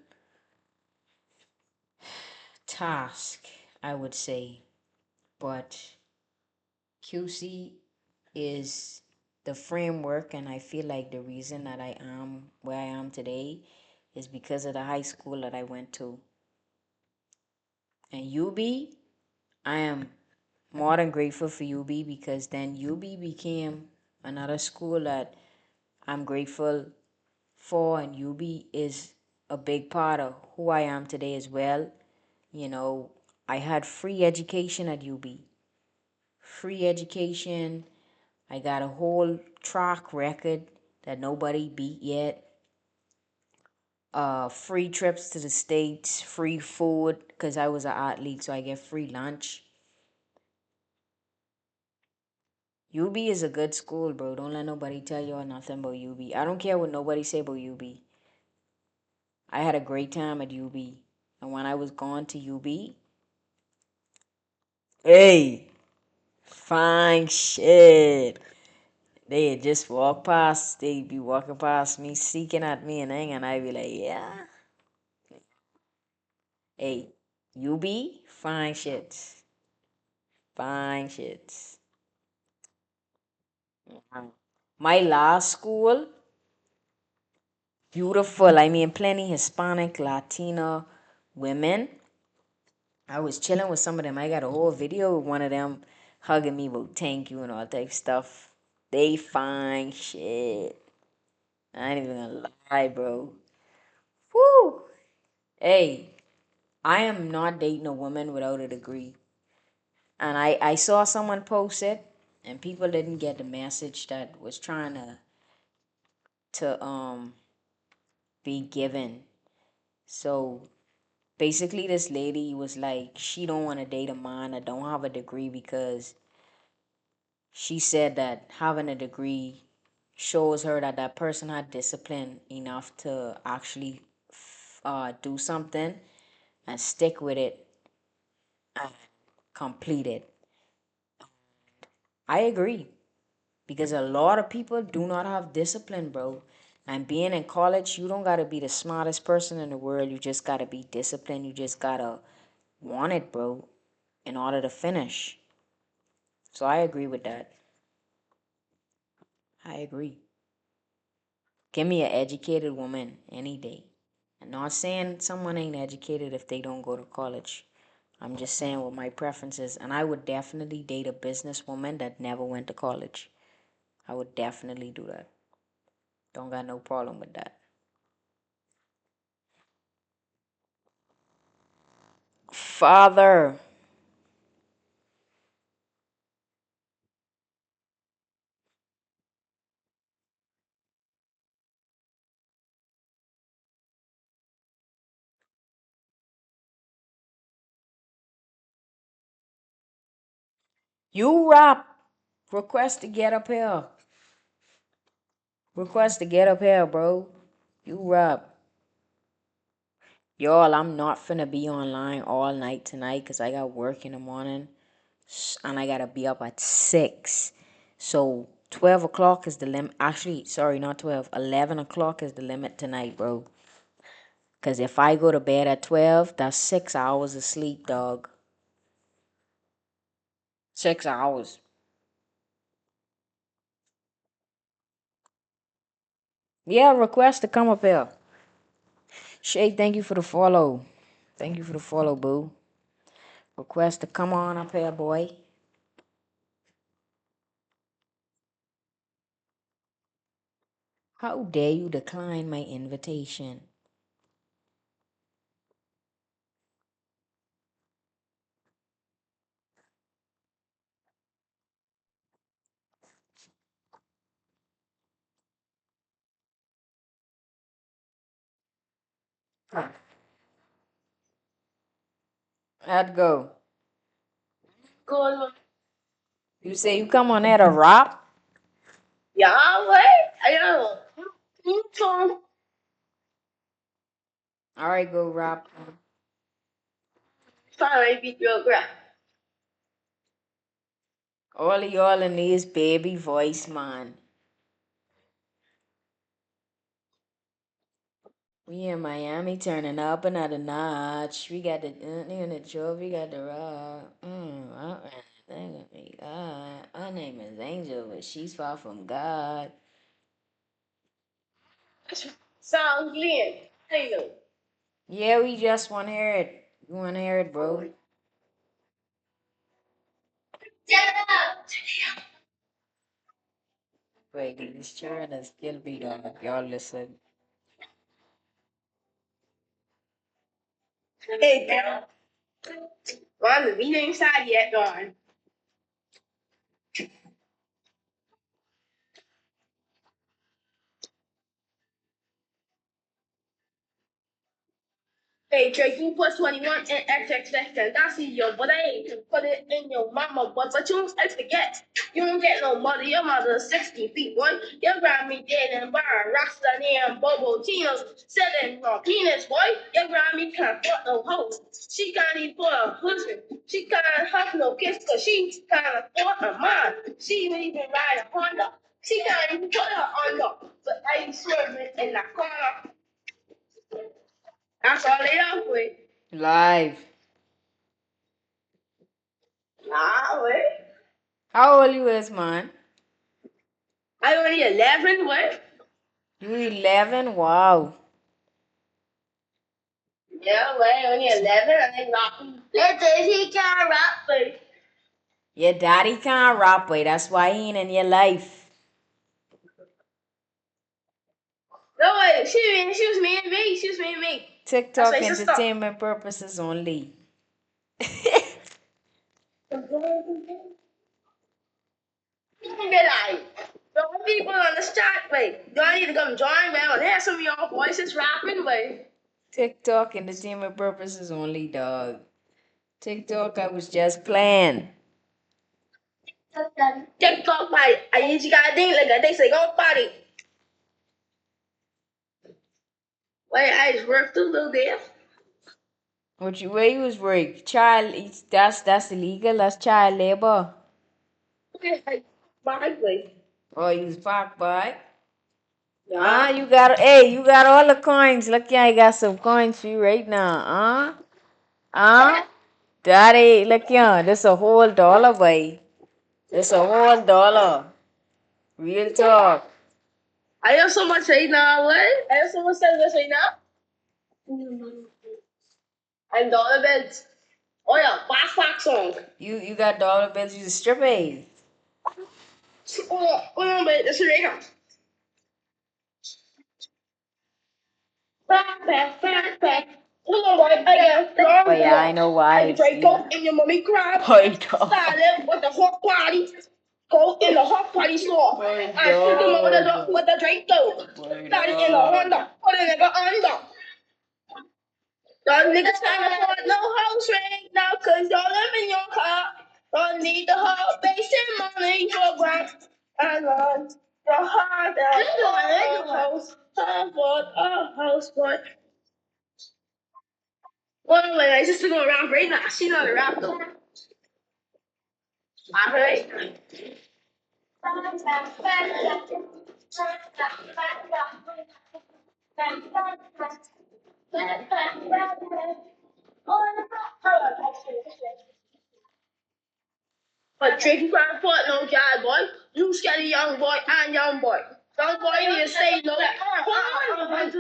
task, I would say, but QC is the framework, and I feel like the reason that I am where I am today is because of the high school that I went to. And UB, I am more than grateful for UB because then UB became another school that I'm grateful for, and UB is a big part of who I am today as well. You know, I had free education at UB. Free education. I got a whole track record that nobody beat yet. Free trips to the States, free food because I was an athlete, so I get free lunch. UB is a good school, bro. Don't let nobody tell you nothing about UB. I don't care what nobody say about UB. I had a great time at UB. And when I was gone to UB, hey, fine shit. They just walk past. They be walking past me, seeking at me, and I be like, yeah, hey, you be fine shits, fine shits. My last school, beautiful. I mean, plenty Hispanic, Latina women. I was chilling with some of them. I got a whole video with one of them hugging me with thank you and all type stuff. They fine shit. I ain't even gonna lie, bro. Woo! Hey, I am not dating a woman without a degree. And I saw someone post it, and people didn't get the message that was trying to be given. So basically, this lady was like, she don't want to date a man that don't have a degree because she said that having a degree shows her that that person had discipline enough to actually do something and stick with it and complete it. I agree because a lot of people do not have discipline, bro. And being in college, you don't gotta be the smartest person in the world. You just gotta be disciplined. You just gotta want it, bro, in order to finish. So I agree with that. I agree. Give me an educated woman any day. I'm not saying someone ain't educated if they don't go to college. I'm just saying what my preferences, and I would definitely date a businesswoman that never went to college. I would definitely do that. Don't got no problem with that. Father, you rap. Request to get up here. Request to get up here, bro. You rap. Y'all, I'm not finna be online all night tonight because I got work in the morning. And I gotta be up at 6. So 12 o'clock is the limit. Actually, sorry, not 12. 11 o'clock is the limit tonight, bro. Because if I go to bed at 12, that's 6 hours of sleep, dog. 6 hours. Yeah, request to come up here. Shay, thank you for the follow. Thank you for the follow, boo. Request to come on up here, boy. How dare you decline my invitation? How'd go? Good. You say you come on there to rap? Yeah, what? I know. Alright, go rap. Sorry, beat your graph. All of y'all in this baby voice, man. We in Miami turning up another notch. We got the in the job, we got the rock. Her name is Angel, but she's far from God. Sounds Glenn. I know. Yeah, we just want to hear it. You want to hear it, bro? Wait, this children is still be done. Y'all listen. Hey, girl. Well, we ain't inside yet, darn. Hey, Drake, you put 21 in XXX. That's your but I ain't to put it in your mama butt. But you don't forget. You don't get no mother. Your mother is 60 feet, boy. You grab me dead and burn. Rasta and Bobo Tinos. Selling raw penis, boy. You grab me can't fuck no hoes. She can't even for a husband. She can't have no kiss, cause she can't afford a man. She even ride a Honda. She can't even put her under. But I swerving in the corner. That's all they up with. Live. Nah, wait. How old you is, man? I only 11, wait. You 11? Wow. Yeah, wait, only 11 and they rapping. It says he can't rap, but. Your daddy can't rap, boy. That's why he ain't in your life. No, wait, she was mean to me. She was mean to me. That's TikTok my sister. entertainment purposes only. Be like, the people on the chat, wait, y'all need to come join, man. I hear some of y'all voices rapping, wait. TikTok entertainment purposes only, dog. TikTok, I was just playing. TikTok, I usually got a thing like they say, go party. Wait, I just worked a little bit. Where you was work? That's illegal. That's child labor. Okay, bye, wait. Oh, you was parked by? Yeah. You got all the coins. Look, yeah, I got some coins for you right now. Daddy, look, yeah, this a whole dollar, boy. This a whole dollar. Real talk. I have so much right now, what? I have so much service right now. I'm dollar beds. Oh yeah, backpack song. You got dollar bills. You a stripper. Oh, but this is right now. Backpack. Come on, boy. Oh yeah, I know why. I can go in your mommy crib. Boy, Started with the hot party. Go in the hot party store. And put them over with the drink though. Started in the Honda. Put a nigga under. Y'all niggas can't afford no house rent now cause y'all live in your car. Y'all need the whole basic money for grant. And run the hard out for a house. Afford a house, boy. Well, wait, I just gonna rap right now. She not a rap though. Alright. But Drake can't afford no job, boy. You scared young boy and young boy. Young boy need to stay low. Hold on.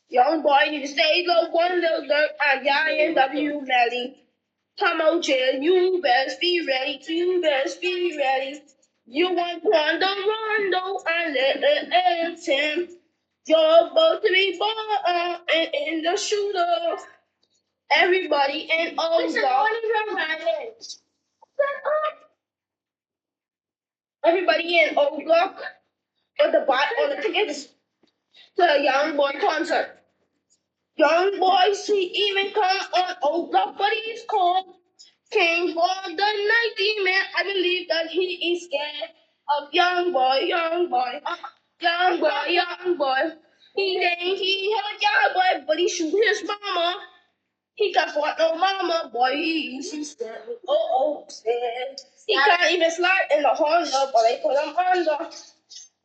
Young boy need to stay low. One little dirt and YNW Melly. Come on, Jill. You best be ready. You best be ready. You want Rondo and let him. You're about to be born in the shooter. Everybody in Oakland. Everybody in Oakland on the bot on the tickets to the Young Boy concert. Young Boy, he even come on Oakland, but he's cold. Came for the night demon. I believe that he is scared of young boy, young boy, young boy, young boy. He think he have a young boy, but he shoot his mama. He got fought no mama, boy. He's scared. Oh, scared. He can't even slide in the Honda, but they put him under.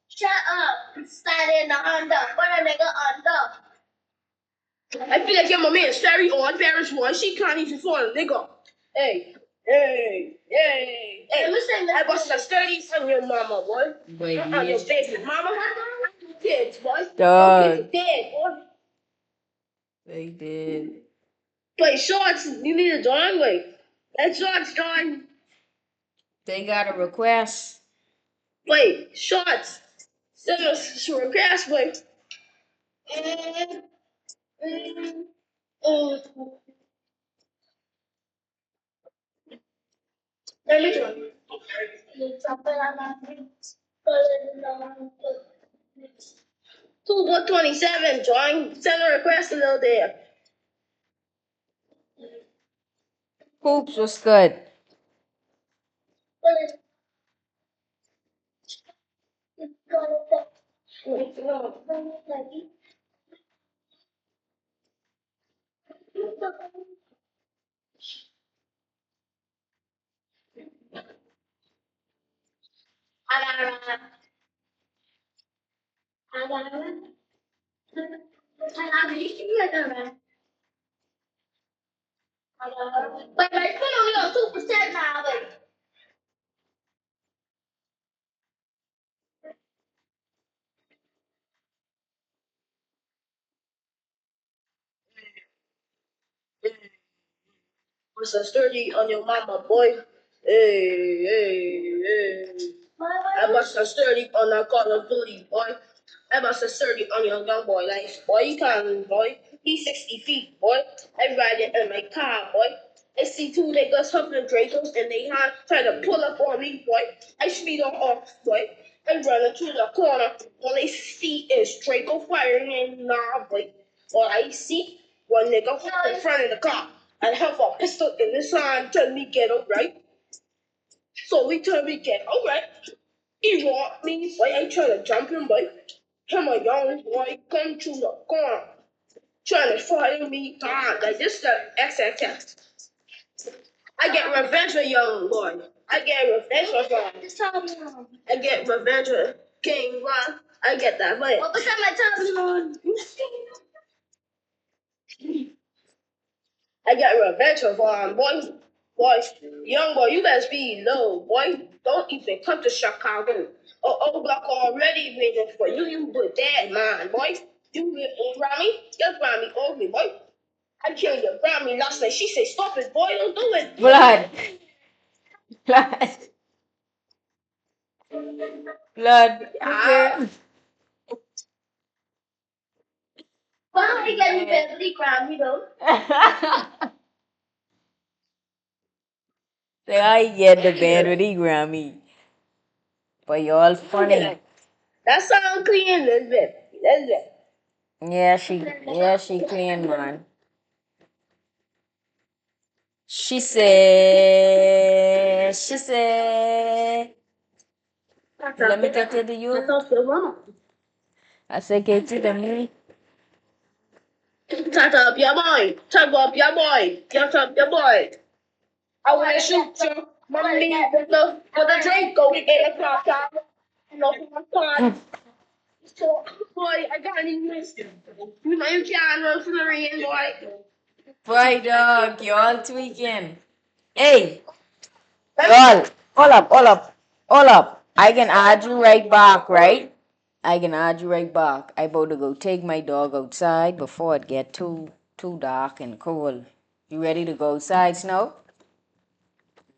Shut up. Slide in the Honda. Put a nigga under. I feel like your mama is very on Paris boy. She can't even afford a nigga. Hey, hey, listen, I was a sturdy from your mama, boy. Boy, Your baby mama. Kids, boy. Dog. Your kids are dead, boy. They did. Wait, shorts, you need a drawing, wait. That shorts drawing. They got a request. Wait, shorts. Send us a request, wait. Mm, mm, mm. Let me draw. 227 drawing. Send a request a little there. Hoops was good. But my phone only on 2% now. But what's a sturdy on your mama, boy? Hey, hey, hey. I bust a sturdy on a Call of Duty, boy. I bust a sturdy on your young boy. Like, boy, you can't, boy. He's 60 feet, boy. I ride it in my car, boy. I see two niggas humping Dracos and they hand trying to pull up on me, boy. I speed on off, boy. I run into the corner. All I see is Draco firing and nah, boy. All I see, one nigga in front of the car. I have a pistol in the sign, tell me get up, right? So we tell me get up, right? He want me, boy. I try to jump him, boy. Him a young boy come to the corner, trying to fire me down. Like this the XXX. I get revenge for young boy. I get revenge for him. I get revenge for King Ron. I get that money. What was that my time? I got revenge for him, boy. Boy, young boy, you better be low, boy. Don't even come to Chicago. Oh, block already waiting for you. You good dad, man, boy. You Grammy? Yes, Grammy, owed me, boy. I killed your Grammy last night. She said, stop it, boy. Don't do it. Blood. Blood. Blood. Ah, Okay. why I get you Beverly Grammy, though? Say I get the band with the Grammy. But y'all funny. That sound clean, Elizabeth. Elizabeth. Yeah, she clean, man. She said, let me get to I you. thought you were. I said, get to me. Shut up, your boy. Shut up, your boy. Shut up, your boy. I want to shoot you. Mommy, with the Draco in the car. No, my God. So, boy, I got any wisdom. You know you can't run from the rain, boy. Boy, dog, y'all tweaking. Hey, y'all, hold up. I can add you right back, right? I can add you right back. I about to go take my dog outside before it get too dark and cold. You ready to go outside, Snow?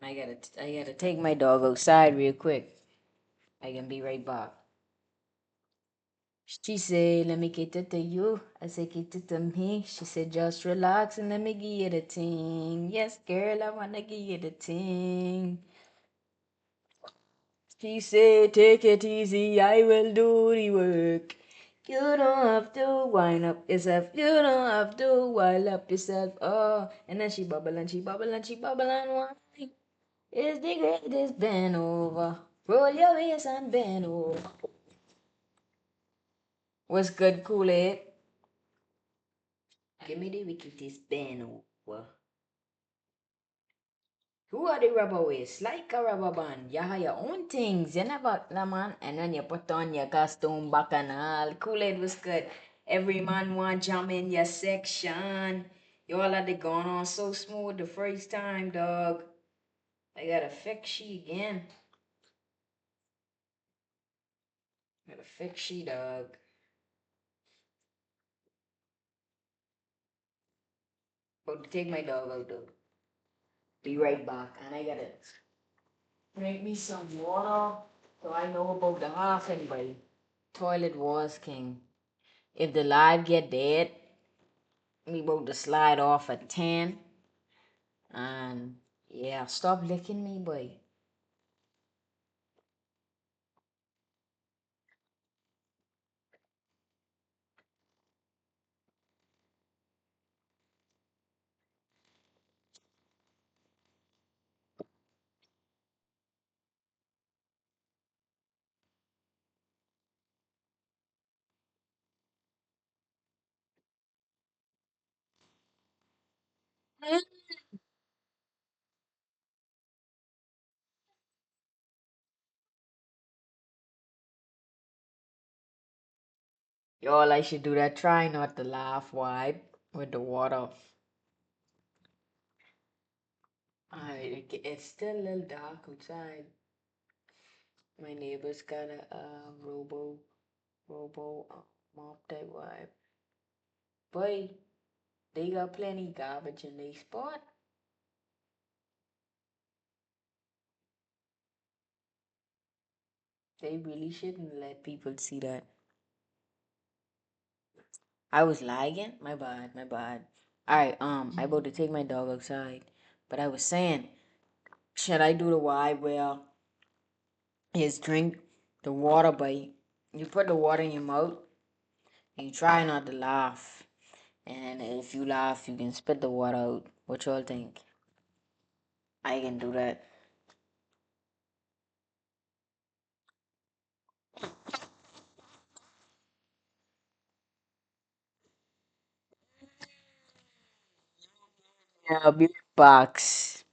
I gotta take my dog outside real quick. I can be right back. She said, let me get it to you. I said, get it to me. She said, just relax and let me give you the ting. Yes, girl, I wanna give you the ting. She said, take it easy, I will do the work. You don't have to wind up yourself. You don't have to wind up yourself. Oh, and then she bubble and she bubble and she bubble and whine. It's the greatest bend over. Roll your waist and bend over. What's good, Kool-Aid? Give me the wickedest bend over. Who are the rubber waist? Like a rubber band. You have your own things. You never, no man. And then you put on your costume back and all. Kool-Aid was good. Every man want jump in your section. You all had it gone on so smooth the first time, dog. I gotta fix she again. Gotta fix she, dog. About to take my dog out, though. Be right back. And I gotta drink me some water so I know about the half anybody. Toilet was king. If the live get dead, we about to slide off at 10. And yeah, stop licking me, boy. Y'all, I should do that. Try not to laugh wide with the water. Alright, it's still a little dark outside. My neighbor's got a robo mop type vibe. Boy, they got plenty garbage in their spot. They really shouldn't let people see that. I was lagging. My bad, my bad. Alright, I about to take my dog outside. But I was saying, should I do the vibe where is drink the water, but you put the water in your mouth, you try not to laugh. And if you laugh, you can spit the water out. What y'all think? I can do that. Yeah, beauty box.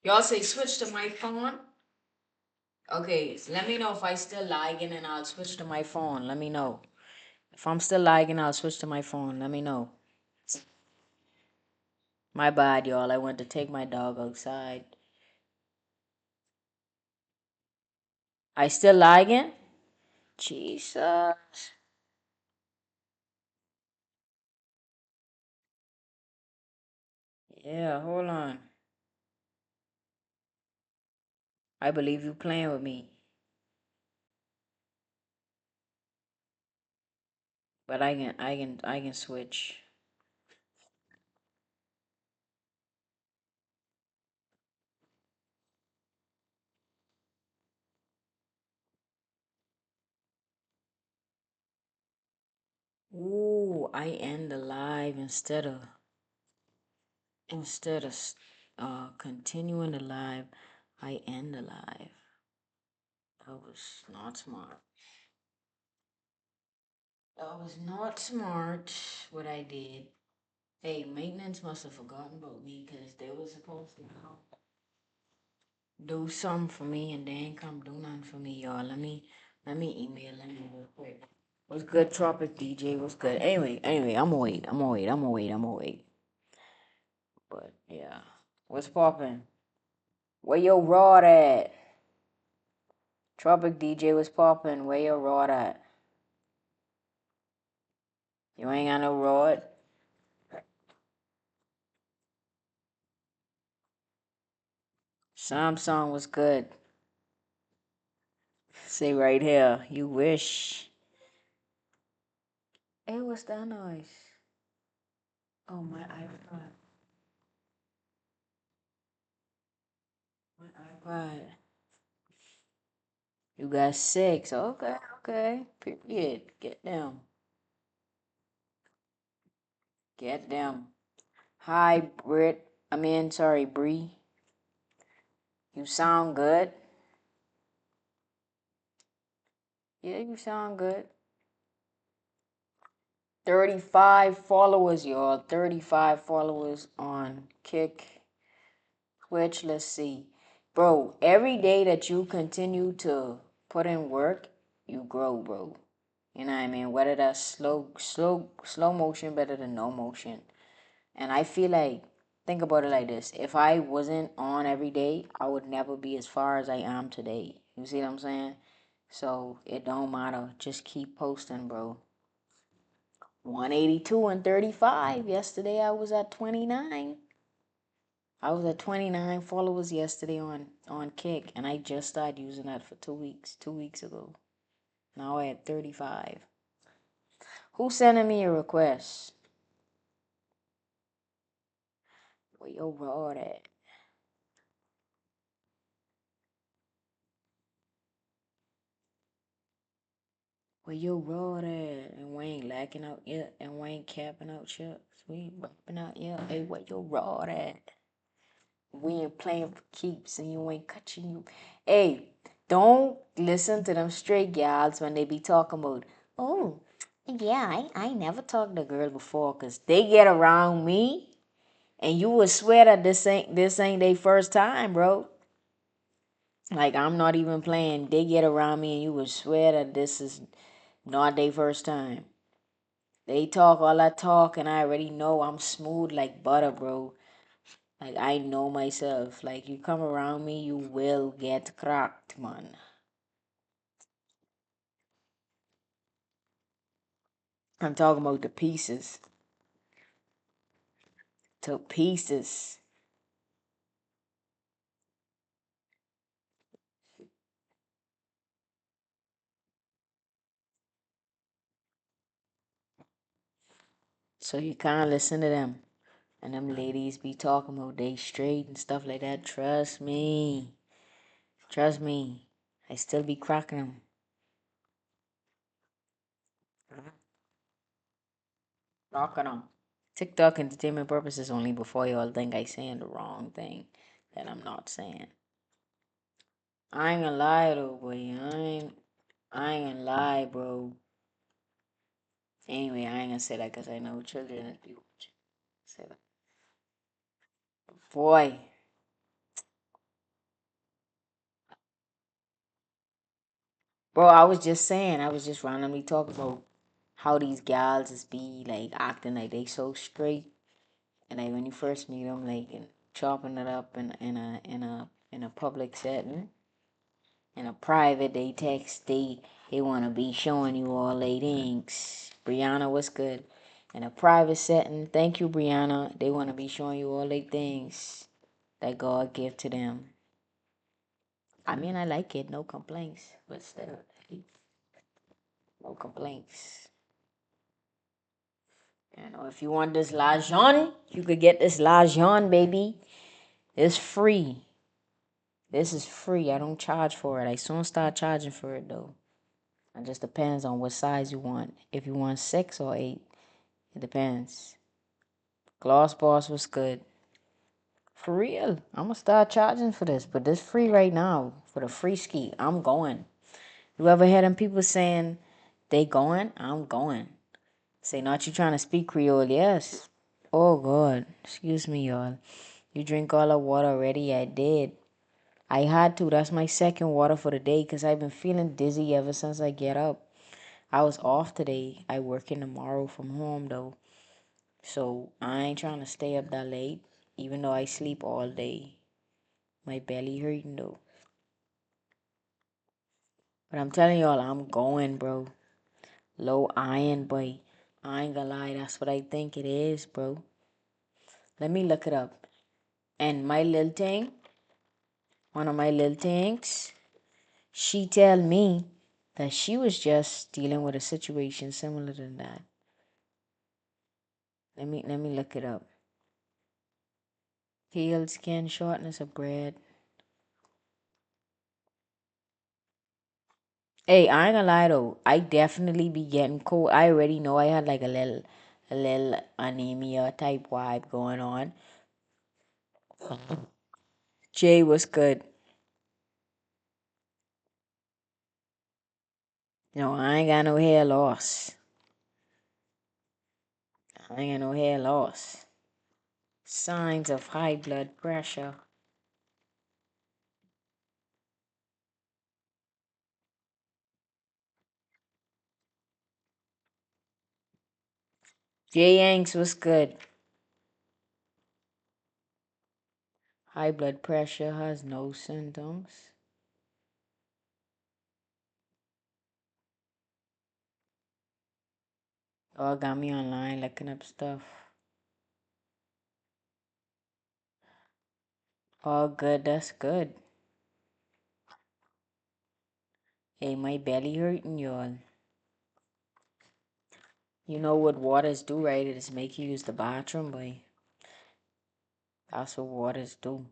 Y'all say switch to my phone. Okay, so let me know if I still lagging and I'll switch to my phone. Let me know. If I'm still lagging, I'll switch to my phone. Let me know. My bad, y'all. I went to take my dog outside. I still lagging? Jesus. Yeah, hold on. I believe you playing with me. But I can switch. Ooh, I end the live instead of continuing the live, I end the live. That was not smart. That was not smart what I did. Hey, maintenance must have forgotten about me because they were supposed to do something for me and they ain't come do nothing for me, y'all. Let me email them real quick. What's good, Tropic DJ? What's good? Anyway, I'm gonna wait. But yeah. What's poppin'? Where your rod at? Tropic DJ was poppin'. Where your rod at? You ain't got no rod? Samsung was good. Say right here. You wish. Hey, what's that noise? Oh, my iPod. My iPod. You got 6. Okay. Period. Get them. Get them. Hi, Brit. Sorry, Bree. You sound good. Yeah, you sound good. 35 followers, y'all. 35 followers on Kick, Twitch. Let's see. Bro, every day that you continue to put in work, you grow, bro. You know what I mean? Whether that's slow motion better than no motion. And I feel like, think about it like this. If I wasn't on every day, I would never be as far as I am today. You see what I'm saying? So it don't matter. Just keep posting, bro. 182 and 35. Yesterday I was at 29. I was at 29 followers yesterday on Kick, and I just started using that for 2 weeks. 2 weeks ago. Now I at 35. Who's sending me a request? Where your rod at? Where your rod at? And we ain't lacking out yet, and we ain't capping out yet. We ain't rapping out yet. Hey, where your rod at? We ain't playing for keeps, and you ain't catching you. Hey, don't listen to them straight gals when they be talking about, oh, yeah, I never talked to a girl before, cause they get around me, and you would swear that this ain't their first time, bro. Like, I'm not even playing. They get around me, and you would swear that this is not their first time. They talk all that talk, and I already know I'm smooth like butter, bro. Like, I know myself. Like, you come around me, you will get cracked, man. I'm talking about the pieces. To pieces. So you can't listen to them. And them ladies be talking about they straight and stuff like that. Trust me. Trust me. I still be cracking them. Knocking them. TikTok entertainment purposes only before y'all think I saying the wrong thing that I'm not saying. I ain't gonna lie though, boy. I ain't gonna lie, bro. Anyway, I ain't gonna say that because I know children and people say that. Boy, bro, I was just saying, I was just randomly talking about how these gals is be like acting like they so straight, and like when you first meet them, like and chopping it up in a public setting, in a private, they want to be showing you all they things. Brianna, what's good? In a private setting, thank you, Brianna. They want to be showing you all they things that God give to them. I mean, I like it, no complaints, but still, no complaints. You know, if you want this Lajon, you could get this Lajon, baby. It's free. This is free. I don't charge for it. I soon start charging for it though. It just depends on what size you want. If you want 6 or 8, it depends. Gloss Boss was good. For real. I'm gonna start charging for this, but this free right now. For the free ski. I'm going. You ever hear them people saying they going? I'm going. Say, not you trying to speak Creole? Yes. Oh God. Excuse me, y'all. You drink all the water already? I did. I had to. That's my second water for the day because I've been feeling dizzy ever since I get up. I was off today. I working tomorrow from home though. So I ain't trying to stay up that late, even though I sleep all day. My belly hurting though. But I'm telling y'all, I'm going, bro. Low iron, boy. I ain't gonna lie, that's what I think it is, bro. Let me look it up. And my little thing, one of my little things, she tell me that she was just dealing with a situation similar to that. Let me look it up. Pale skin, shortness of breath. Hey, I ain't gonna lie though. I definitely be getting cold. I already know I had like a little anemia type vibe going on. Jay was good. No, I ain't got no hair loss. I ain't got no hair loss. Signs of high blood pressure. Jay Yanks was good. High blood pressure has no symptoms. Oh, got me online looking up stuff. Oh, good. That's good. Hey, my belly hurting, y'all. You know what waters do, right? It is make you use the bathroom, boy. That's what waters do.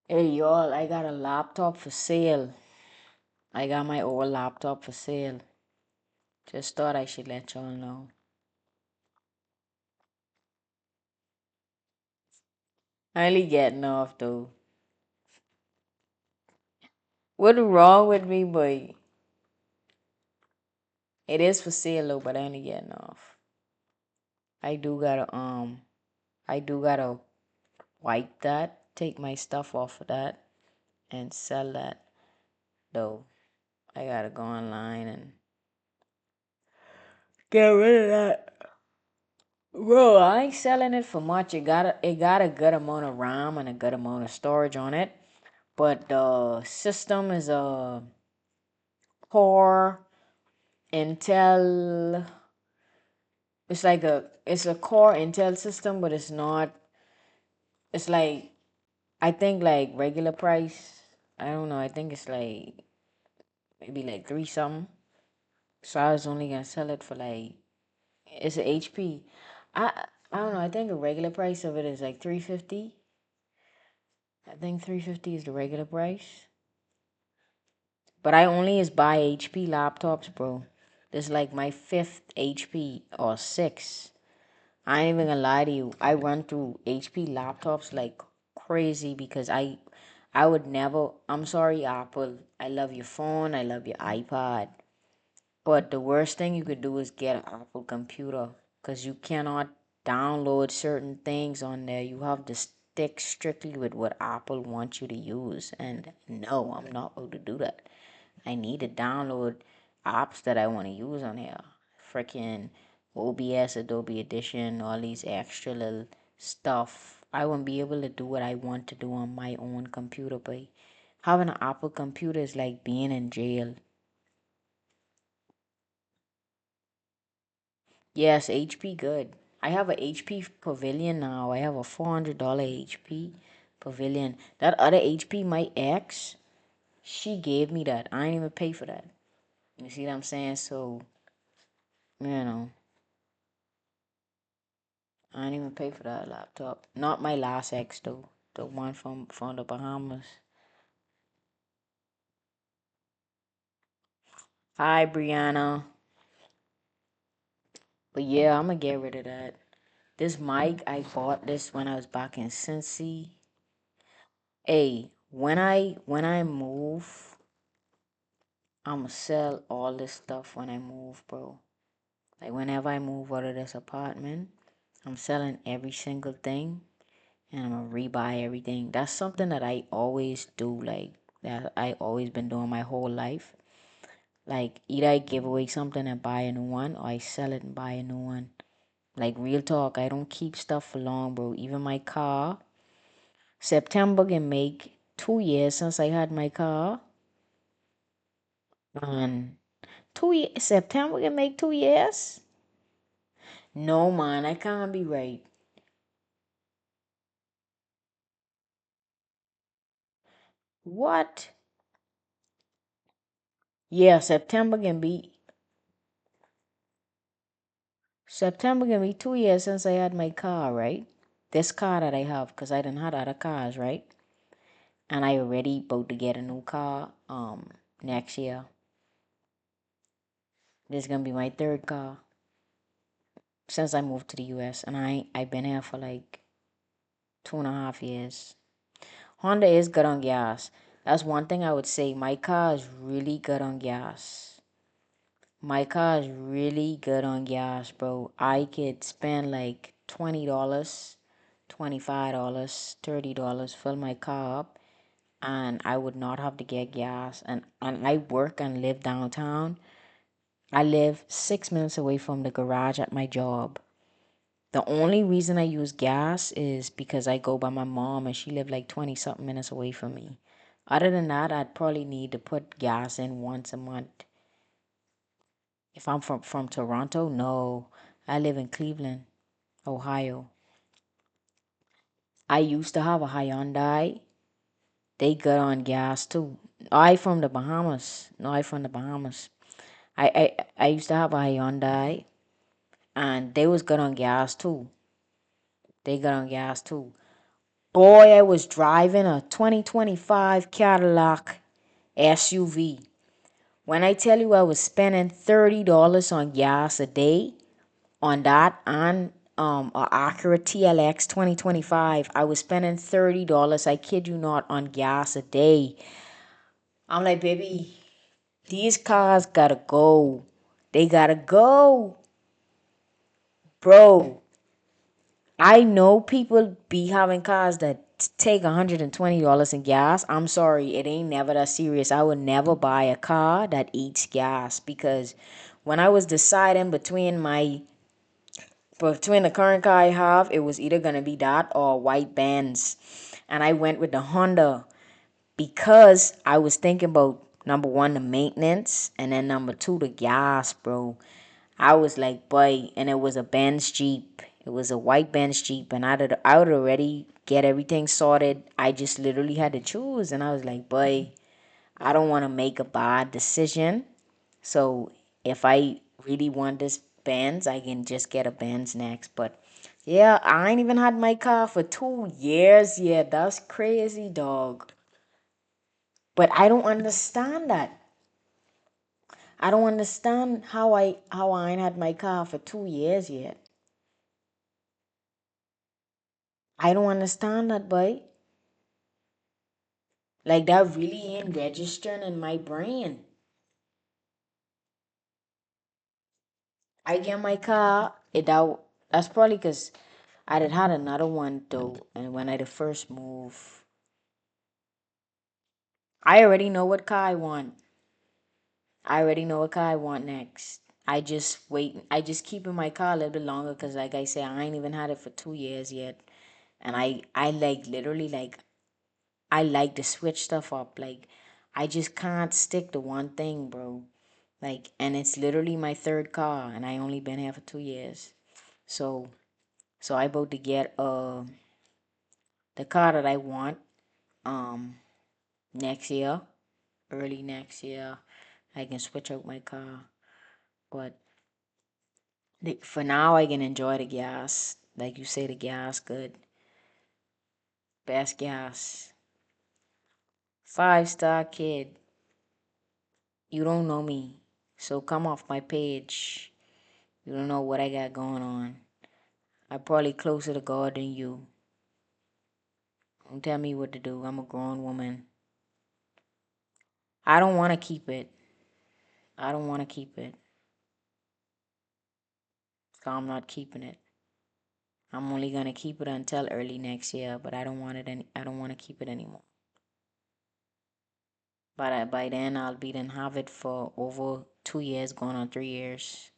Hey, y'all, I got a laptop for sale. I got my old laptop for sale. Just thought I should let y'all know. I only getting off, though. What wrong with me, boy? It is for sale, though, but I only getting off. I do gotta wipe that, take my stuff off of that, and sell that, though. I gotta go online and get rid of that. Bro, I ain't selling it for much. It got a good amount of RAM and a good amount of storage on it. But the system is a Core Intel. It's a Core Intel system, but it's not. It's like I think like regular price. I don't know. I think it's like maybe like three something. So I was only gonna sell it for like it's a HP. I don't know. I think the regular price of it is like 350. I think 350 is the regular price. But I only is buy HP laptops, bro. This is like my fifth HP or six. I ain't even gonna lie to you. I run through HP laptops like crazy because I would never. I'm sorry, Apple. I love your phone. I love your iPad. But the worst thing you could do is get an Apple computer because you cannot download certain things on there. You have to stick strictly with what Apple wants you to use. And no, I'm not able to do that. I need to download apps that I want to use on here. Freaking OBS, Adobe Edition, all these extra little stuff. I won't be able to do what I want to do on my own computer, but having an Apple computer is like being in jail. Yes, HP good. I have a HP Pavilion now. I have a $400 HP Pavilion. That other HP, my ex, she gave me that. I didn't even pay for that. You see what I'm saying? So, you know, I didn't even pay for that laptop. Not my last ex though. The one from the Bahamas. Hi, Brianna. But yeah, I'm gonna get rid of that. This mic, I bought this when I was back in Cincy. Hey, when I move, I'ma sell all this stuff when I move, bro. Like whenever I move out of this apartment, I'm selling every single thing and I'm gonna rebuy everything. That's something that I always do, like that I always been doing my whole life. Like either I give away something and buy a new one or I sell it and buy a new one. Like real talk, I don't keep stuff for long, bro. Even my car. September can make 2 years since I had my car. And September can make 2 years? No man, I can't be right. What? Yeah, September can be 2 years since I had my car, right? This car that I have, because I didn't have other cars, right? And I already about to get a new car next year. This is gonna be my third car since I moved to the US, and I've been here for like 2.5 years. Honda is good on gas. That's one thing I would say. My car is really good on gas. My car is really good on gas, bro. I could spend like $20, $25, $30, fill my car up, and I would not have to get gas. And I work and live downtown. I live 6 minutes away from the garage at my job. The only reason I use gas is because I go by my mom and she lived like 20 something minutes away from me. Other than that, I'd probably need to put gas in once a month. If I'm from Toronto, no. I live in Cleveland, Ohio. I used to have a Hyundai. They good on gas too. I from the Bahamas. No, I from the Bahamas. I used to have a Hyundai and they was good on gas too. They good on gas too. Boy, I was driving a 2025 Cadillac SUV. When I tell you I was spending $30 on gas a day on that and a Acura TLX 2025, I was spending $30. I kid you not on gas a day. I'm like, baby, these cars gotta go. They gotta go, bro. I know people be having cars that take $120 in gas. I'm sorry, it ain't never that serious. I would never buy a car that eats gas because when I was deciding between the current car I have, it was either gonna be that or a white Benz, and I went with the Honda because I was thinking about number one the maintenance and then number two the gas, bro. I was like, boy, and it was a Benz Jeep. It was a white Benz Jeep, and I would already get everything sorted. I just literally had to choose, and I was like, boy, I don't want to make a bad decision. So if I really want this Benz, I can just get a Benz next. But yeah, I ain't even had my car for 2 years yet. That's crazy, dog. But I don't understand that. I don't understand how I ain't had my car for 2 years yet. I don't understand that, boy. Like that really ain't registering in my brain. I get my car, that's probably because I had another one though, and when I the first move, I already know what car I want. I already know what car I want next. I just wait. I just keep in my car a little bit longer because, like I said, I ain't even had it for 2 years yet, and I like literally like I like to switch stuff up. Like I just can't stick to one thing, bro. Like, and it's literally my third car, and I only been here for 2 years. So, so I about to get the car that I want um next year, early next year. I can switch out my car, but for now I can enjoy the gas. Like you say, the gas good, best gas. 5-star kid. You don't know me, so come off my page. You don't know what I got going on. I'm probably closer to God than you. Don't tell me what to do. I'm a grown woman. I don't want to keep it. I don't want to keep it. So I'm not keeping it. I'm only gonna keep it until early next year, but I don't want it any. I don't want to keep it anymore. But by then I'll be done have it for over 2 years, going on 3 years.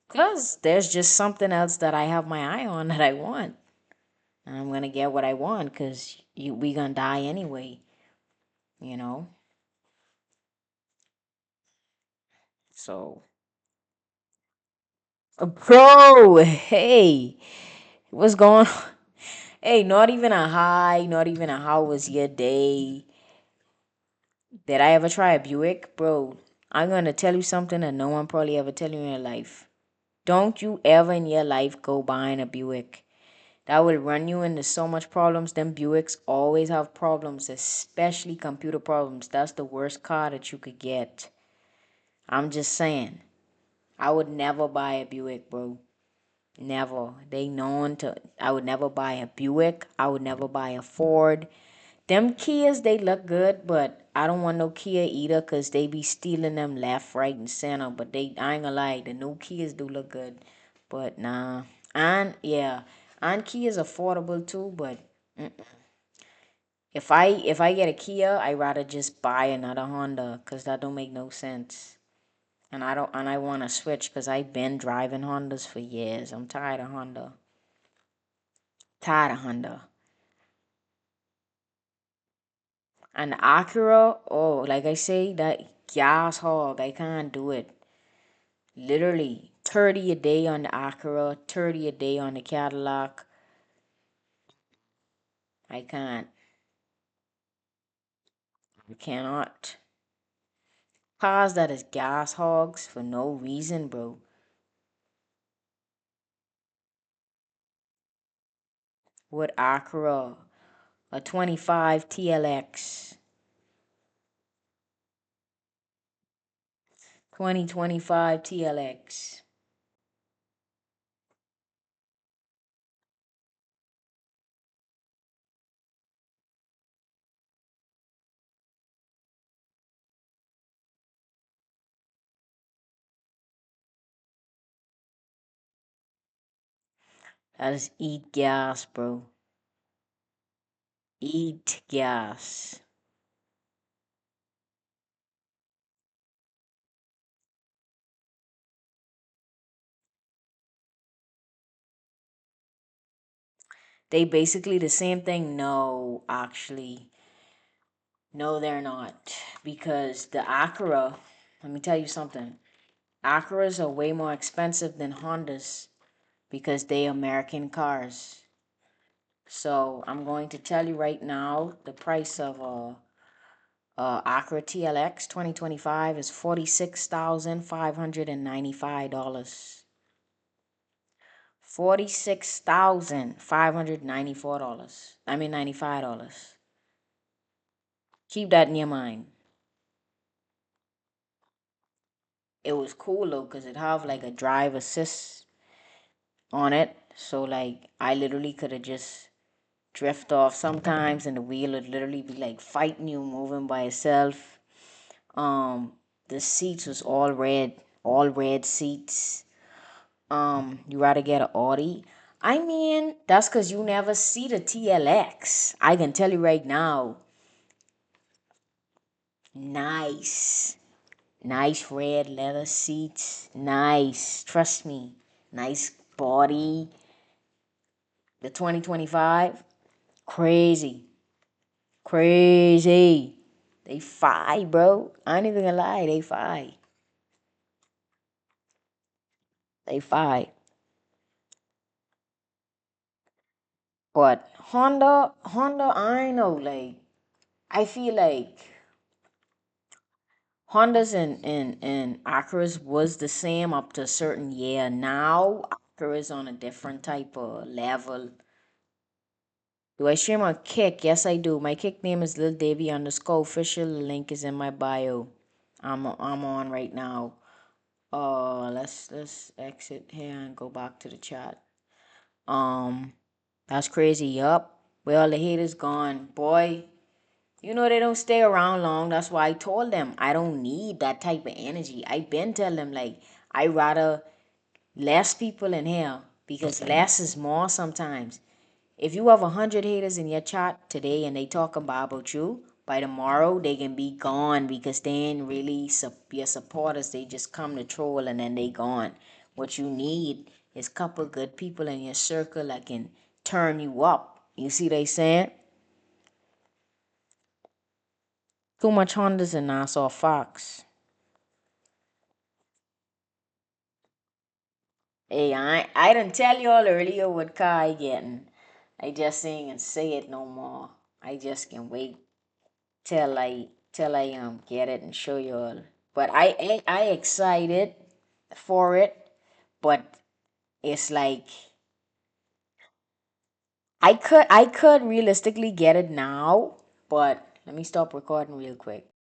Cause there's just something else that I have my eye on that I want, and I'm gonna get what I want. Cause we gonna die anyway, you know. So, bro, hey, what's going on? Hey, not even a hi, not even a how was your day. Did I ever try a Buick? Bro, I'm going to tell you something that no one probably ever tell you in your life. Don't you ever in your life go buying a Buick. That will run you into so much problems. Them Buicks always have problems, especially computer problems. That's the worst car that you could get. I'm just saying. I would never buy a Buick, bro. Never. They known to. I would never buy a Buick. I would never buy a Ford. Them Kias, they look good, but I don't want no Kia either because they be stealing them left, right, and center. But I ain't gonna lie, the new Kias do look good. But nah. And yeah, and Kia's affordable too, but if I get a Kia, I rather just buy another Honda because that don't make no sense. And I want to switch because I've been driving Hondas for years. I'm tired of Honda. Tired of Honda. And Acura, oh, like I say, that gas hog, I can't do it. Literally, 30 a day on the Acura, 30 a day on the Cadillac. I can't. I cannot. Cars that is gas hogs for no reason, bro. What Acura? A 25 TLX. 2025 TLX. That is eat gas, bro. Eat gas. They basically the same thing? No, actually. No, they're not. Because the Acura, let me tell you something. Acuras are way more expensive than Hondas because they American cars. So I'm going to tell you right now the price of a Acura TLX 2025 is $46,595. $46,594. I mean $95. Keep that in your mind. It was cool though because it have like a drive assist on it. So like I literally could have just drift off sometimes, and the wheel would literally be like fighting you, moving by itself. Um, the seats was all red seats. You rather get an Audi? I mean, that's cause you never see the TLX. I can tell you right now, nice, nice red leather seats, nice. Trust me, nice body. The 2025, crazy, crazy. They fire, bro. I ain't even gonna lie, they fire. They fire. But Honda, I know, like, I feel like Hondas and Acuras was the same up to a certain year. Now Acura's on a different type of level. Do I stream on Kick? Yes, I do. My Kick name is Lil Davy underscore official. The link is in my bio. I'm on right now. Let's exit here and go back to the chat. That's crazy. Yup. Well, the haters gone, boy. You know they don't stay around long. That's why I told them I don't need that type of energy. I been telling them like I rather less people in here because less is more sometimes. If you have 100 haters in your chat today and they talking about you, by tomorrow they can be gone because they ain't really your supporters. They just come to troll and then they gone. What you need is a couple good people in your circle that can turn you up. You see they saying? Too much Hondas in Nassau Fox. Hey, I didn't tell y'all earlier what car I getting. I just ain't gonna say it no more. I just can wait till I get it and show y'all. But I excited for it, but it's like I could realistically get it now, but let me stop recording real quick.